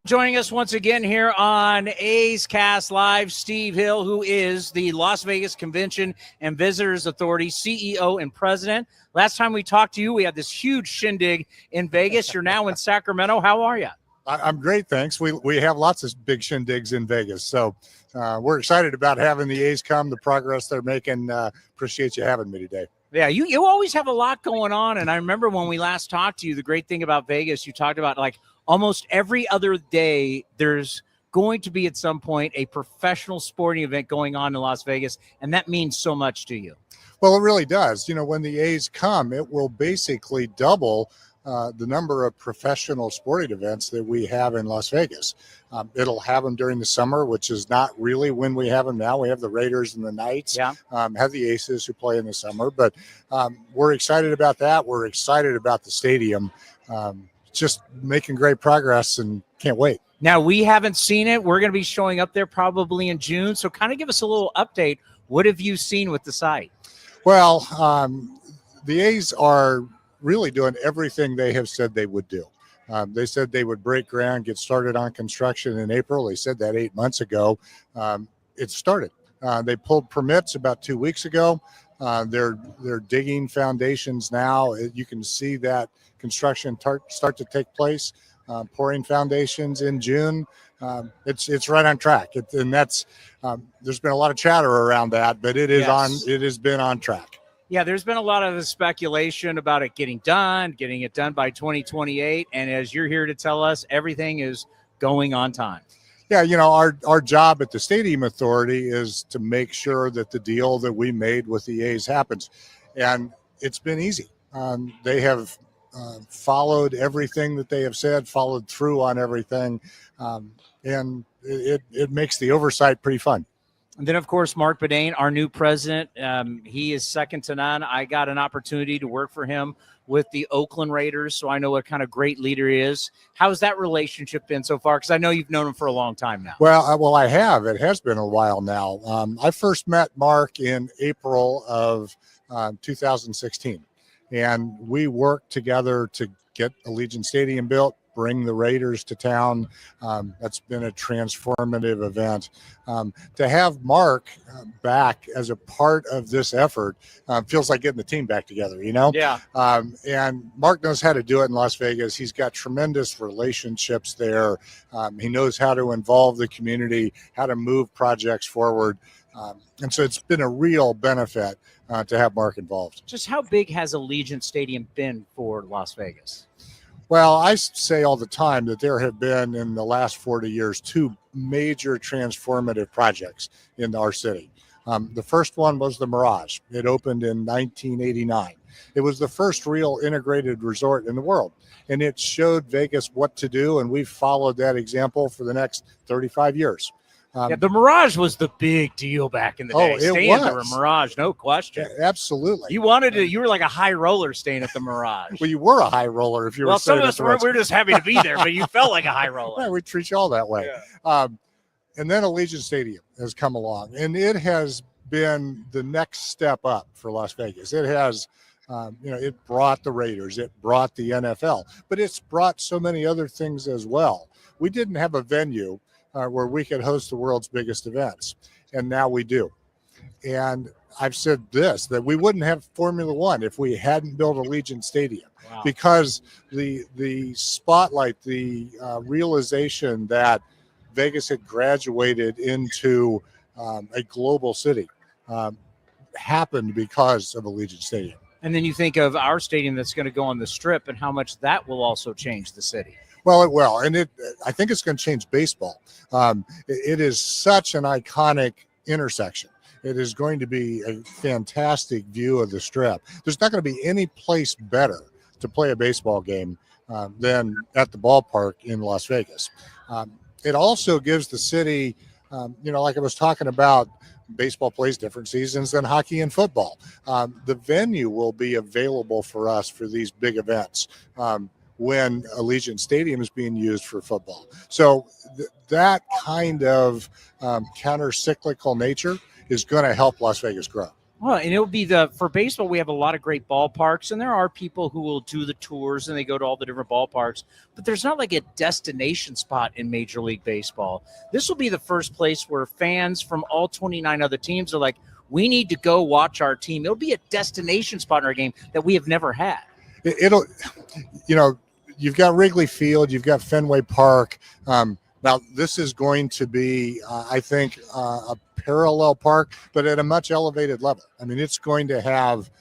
Joining us once again here on A's Cast Live, Steve Hill, who is the Las Vegas Convention and Visitors Authority CEO and president. Last time we talked to you, we had this huge shindig in Vegas. You're now in Sacramento. How are you? I'm great, thanks. We have lots of big shindigs in Vegas, so we're excited about having the A's come, the progress they're making. Appreciate you having me today. Yeah, you always have a lot going on. And I remember when we last talked to you, the great thing about Vegas, you talked about like almost every other day, there's going to be at some point a professional sporting event going on in Las Vegas. And that means so much to you. Well, it really does. When the A's come, it will basically double the number of professional sporting events that we have in Las Vegas. It'll have them during the summer, which is not really when we have them now. We have the Raiders and the Knights, have the Aces who play in the summer, but we're excited about that. We're excited about the stadium, just making great progress and can't wait. Now, we haven't seen it. We're going to be showing up there probably in June. So kind of give us a little update. What have you seen with the site? Well, the A's are really doing everything they have said they would do. They said they would break ground, get started on construction in April. They said that 8 months ago. It started. They pulled permits about 2 weeks ago. They're digging foundations now. You can see that construction start to take place. Pouring foundations in June. It's right on track. And that's there's been a lot of chatter around that, but it has been on track. Yeah, there's been a lot of speculation about it getting done by 2028. And as you're here to tell us, everything is going on time. Yeah, our job at the Stadium Authority is to make sure that the deal that we made with the A's happens. And it's been easy. They have followed everything that they have said, followed through on everything. And it makes the oversight pretty fun. And then, of course, Mark Bedane, our new president, he is second to none. I got an opportunity to work for him with the Oakland Raiders, so I know what kind of great leader he is. How's that relationship been so far? Because I know you've known him for a long time now. Well, I have. It has been a while now. I first met Mark in April of 2016, and we worked together to get Allegiant Stadium built, bring the Raiders to town. That's been a transformative event. To have Mark back as a part of this effort feels like getting the team back together, Yeah. And Mark knows how to do it in Las Vegas. He's got tremendous relationships there. He knows how to involve the community, how to move projects forward. And so it's been a real benefit to have Mark involved. Just how big has Allegiant Stadium been for Las Vegas? Well, I say all the time that there have been in the last 40 years 2 major transformative projects in our city. The first one was the Mirage. It opened in 1989. It was the first real integrated resort in the world, and it showed Vegas what to do, and we've followed that example for the next 35 years. The Mirage was the big deal back in the day. Staying at the Mirage, no question. Yeah, absolutely. You were like a high roller staying at the Mirage. Well, you were a high roller if you were. Well, some of us we're just happy to be there, but you felt like a high roller. Yeah, we treat you all that way. Yeah. And then Allegiant Stadium has come along, and it has been the next step up for Las Vegas. It has, it brought the Raiders, it brought the NFL, but it's brought so many other things as well. We didn't have a venue where we could host the world's biggest events, and now we do. And I've said this, that we wouldn't have Formula One if we hadn't built Allegiant Stadium. Wow. Because the spotlight, the realization that Vegas had graduated into a global city happened because of Allegiant Stadium. And then you think of our stadium that's going to go on the Strip and how much that will also change the city. Well, it will, and I think it's going to change baseball. It is such an iconic intersection. It is going to be a fantastic view of the Strip. There's not going to be any place better to play a baseball game than at the ballpark in Las Vegas. It also gives the city, like I was talking about, baseball plays different seasons than hockey and football. The venue will be available for us for these big events. When Allegiant Stadium is being used for football. So that kind of counter-cyclical nature is going to help Las Vegas grow. Well, and it'll be for baseball, we have a lot of great ballparks, and there are people who will do the tours and they go to all the different ballparks, but there's not like a destination spot in Major League Baseball. This will be the first place where fans from all 29 other teams are like, we need to go watch our team. It'll be a destination spot in our game that we have never had. It'll, you've got Wrigley Field, you've got Fenway Park. Now, this is going to be, I think, a parallel park, but at a much elevated level. I mean, it's going to have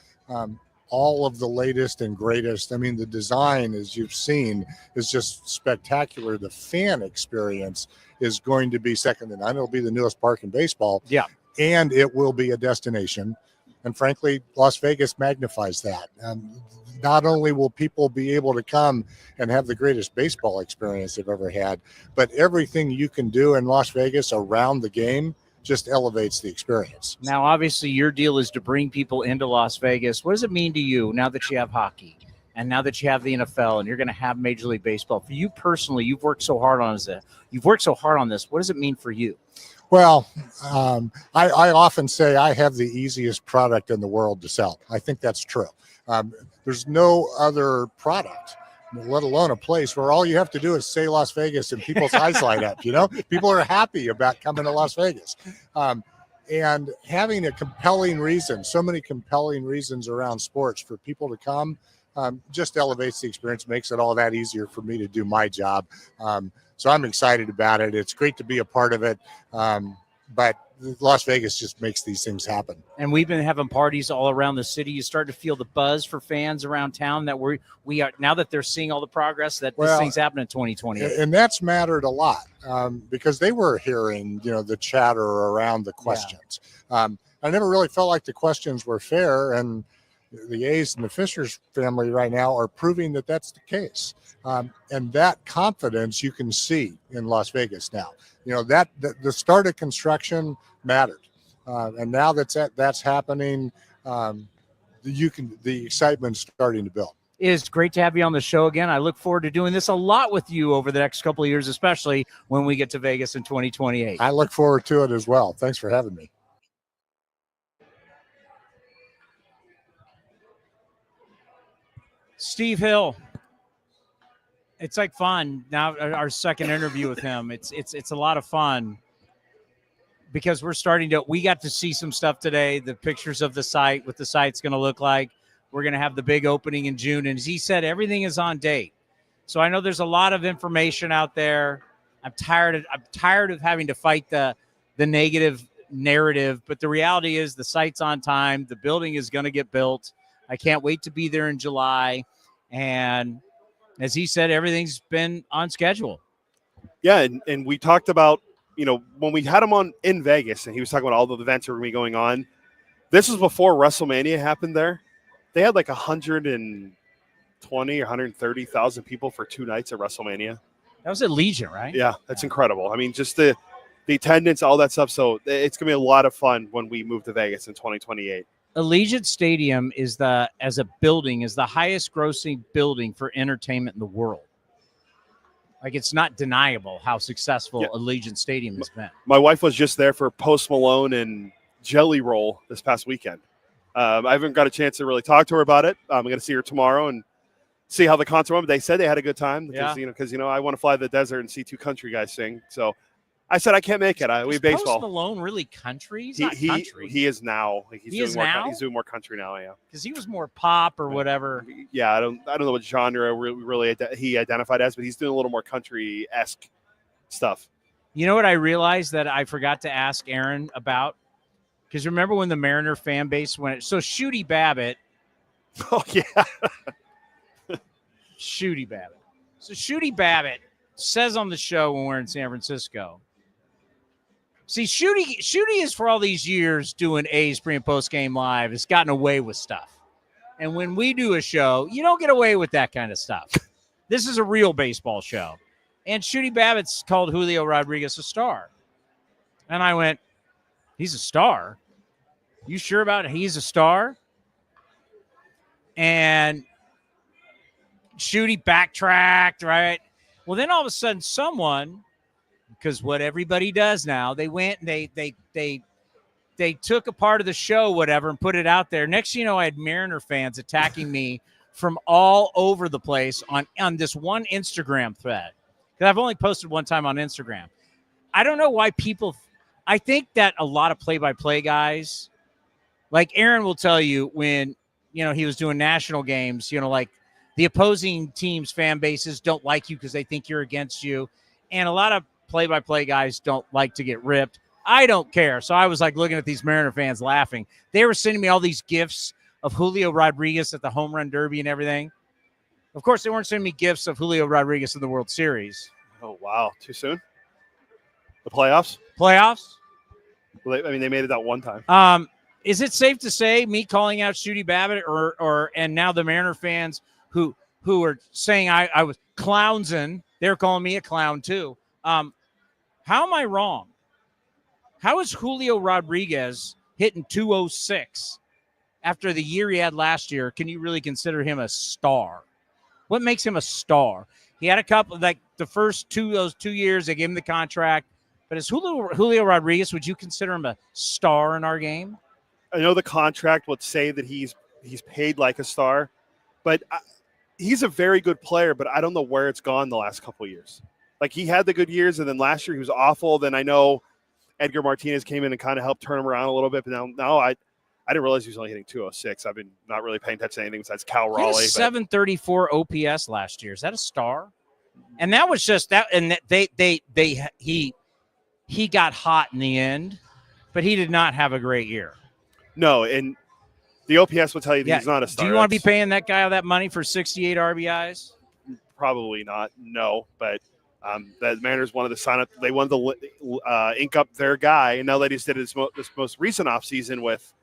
all of the latest and greatest. I mean, the design, as you've seen, is just spectacular. The fan experience is going to be second to none. It'll be the newest park in baseball. Yeah. And it will be a destination. And frankly, Las Vegas magnifies that. Not only will people be able to come and have the greatest baseball experience they've ever had, but everything you can do in Las Vegas around the game just elevates the experience. Now, obviously, your deal is to bring people into Las Vegas. What does it mean to you now that you have hockey and now that you have the NFL and you're going to have Major League Baseball? For you personally, you've worked so hard on this. What does it mean for you? Well, I often say I have the easiest product in the world to sell. I think that's true. There's no other product, let alone a place where all you have to do is say Las Vegas and people's eyes light up. You know, people are happy about coming to Las Vegas. And having a compelling reason, so many compelling reasons around sports for people to come, just elevates the experience, makes it all that easier for me to do my job. So I'm excited about it. It's great to be a part of it. But Las Vegas just makes these things happen. And we've been having parties all around the city. You start to feel the buzz for fans around town that we are now that they're seeing all the progress that this thing's happening in 2028. And that's mattered a lot because they were hearing, the chatter around the questions. I never really felt like the questions were fair, and the A's and the Fishers family right now are proving that that's the case. And that confidence you can see in Las Vegas now. That the start of construction mattered. And now that's happening, the excitement's starting to build. It is great to have you on the show again. I look forward to doing this a lot with you over the next couple of years, especially when we get to Vegas in 2028. I look forward to it as well. Thanks for having me. Steve Hill. It's like fun now. Our second interview with him. It's a lot of fun because we got to see some stuff today. The pictures of the site, what the site's going to look like. We're going to have the big opening in June, and as he said, everything is on date. So I know there's a lot of information out there. I'm tired of having to fight the negative narrative, but the reality is the site's on time. The building is going to get built. I can't wait to be there in July, and as he said, everything's been on schedule. Yeah, and we talked about, when we had him on in Vegas, and he was talking about all the events that were going to be going on. This was before WrestleMania happened there. They had like 120 or 130,000 people for 2 nights at WrestleMania. That was at Legion, right? Yeah, that's incredible. I mean, just the attendance, all that stuff. So it's going to be a lot of fun when we move to Vegas in 2028. Allegiant Stadium is as a building is the highest grossing building for entertainment in the world. Like, it's not deniable how successful Allegiant Stadium has been. My wife was just there for Post Malone and Jelly Roll this past weekend. I haven't got a chance to really talk to her about it. I'm going to see her tomorrow and see how the concert went. But they said they had a good time because, I want to fly to the desert and see 2 country guys sing. So I said I can't make it. We have baseball. Post Malone really country? He's not country. He is now. He's doing more country now. Yeah, because he was more pop or whatever. Yeah, I don't know what genre really he identified as, but he's doing a little more country-esque stuff. You know what I realized that I forgot to ask Aaron about? Because remember when the Mariner fan base went? So Shooty Babbitt. Oh yeah, Shooty Babbitt. So Shooty Babbitt says on the show when we're in San Francisco. See, Shooty is for all these years doing A's pre- and post-game live has gotten away with stuff. And when we do a show, you don't get away with that kind of stuff. This is a real baseball show. And Shooty Babbitt's called Julio Rodriguez a star. And I went, he's a star? You sure about it? He's a star? And Shooty backtracked, right? Well, then all of a sudden someone, because what everybody does now, they went and they took a part of the show, whatever, and put it out there. Next thing you know, I had Mariner fans attacking me from all over the place on this one Instagram thread. Because I've only posted one time on Instagram. I don't know why people – I think that a lot of play-by-play guys – like Aaron will tell you when, he was doing national games, like the opposing team's fan bases don't like you because they think you're against you. And a lot of play-by-play guys don't like to get ripped. I don't care. So I was like looking at these Mariner fans laughing. They were sending me all these gifs of Julio Rodriguez at the home run derby and everything. Of course, they weren't sending me gifs of Julio Rodriguez in the World Series. Oh, wow. Too soon? The playoffs? Playoffs? Well, they made it that one time. Is it safe to say me calling out Shooty Babbitt and now the Mariner fans who are saying I was clownsing, they're calling me a clown too. How am I wrong? How is Julio Rodriguez hitting 206 after the year he had last year? Can you really consider him a star? What makes him a star? He had a couple, like the first those 2 years, they gave him the contract. But as Julio Rodriguez, would you consider him a star in our game? I know the contract would say that he's paid like a star, but he's a very good player, but I don't know where it's gone the last couple of years. Like, he had the good years, and then last year he was awful. Then I know Edgar Martinez came in and kind of helped turn him around a little bit, but now I didn't realize he was only hitting 206. I've been not really paying attention to anything besides Cal Raleigh. He had a 734 OPS last year. Is that a star? And that was just that. And he got hot in the end, but he did not have a great year. No, and the OPS will tell you that he's not a star. Do you want to be paying that guy all that money for 68 RBIs? Probably not. No, but the Mariners wanted to sign up. They wanted to ink up their guy, and now they just did this most recent offseason with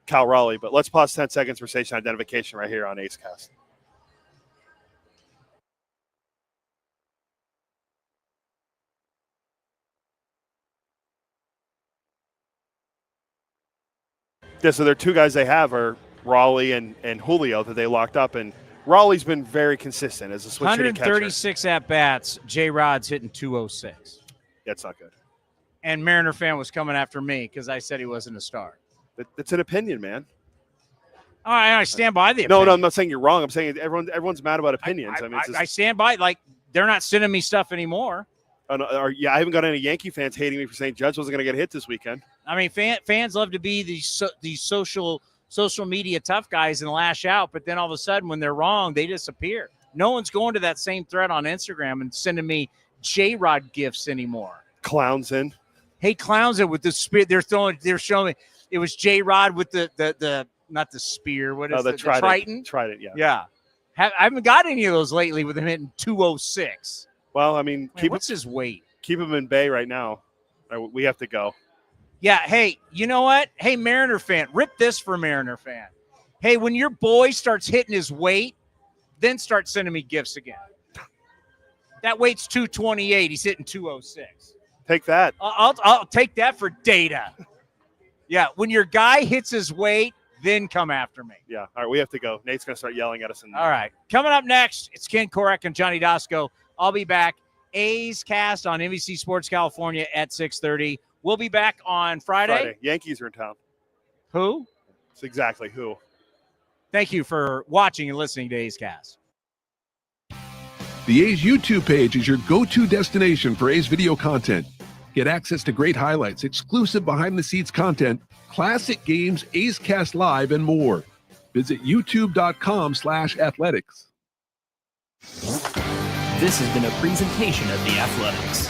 Cal Raleigh. But let's pause 10 seconds for station identification right here on A's Cast. Yeah, so their two guys they have are Raleigh and Julio that they locked up, and Raleigh's been very consistent as a switch hitting catcher. 136 at-bats, J-Rod's hitting 206. That's not good. And Mariner fan was coming after me because I said he wasn't a star. It's an opinion, man. Oh, I stand by the opinion. No, I'm not saying you're wrong. I'm saying everyone's mad about opinions. I stand by, like, they're not sending me stuff anymore. I haven't got any Yankee fans hating me for saying Judge wasn't going to get hit this weekend. I mean, fans love to be these social media tough guys and lash out, but then all of a sudden when they're wrong, they disappear. No one's going to that same thread on Instagram and sending me J-Rod gifts anymore. Clownsing. Hey, Clownsing with the spear. They're showing me it was J-Rod with the not the spear. What is the Triton? Trident, yeah. Yeah. I haven't got any of those lately with him hitting 206. Well, I mean, what's his weight? Keep him in bay right now. We have to go. Yeah, hey, you know what? Hey, Mariner fan, rip this for Mariner fan. Hey, when your boy starts hitting his weight, then start sending me gifts again. That weight's 228. He's hitting 206. Take that. I'll take that for data. Yeah, when your guy hits his weight, then come after me. Yeah, all right, we have to go. Nate's going to start yelling at us. All right, coming up next, it's Ken Korek and Johnny Doskow. I'll be back. A's Cast on NBC Sports California at 6:30. We'll be back on Friday. Yankees are in town. Who? It's exactly who. Thank you for watching and listening to A's Cast. The A's YouTube page is your go-to destination for A's video content. Get access to great highlights, exclusive behind-the-scenes content, classic games, A's Cast Live, and more. Visit youtube.com/athletics. This has been a presentation of The Athletics.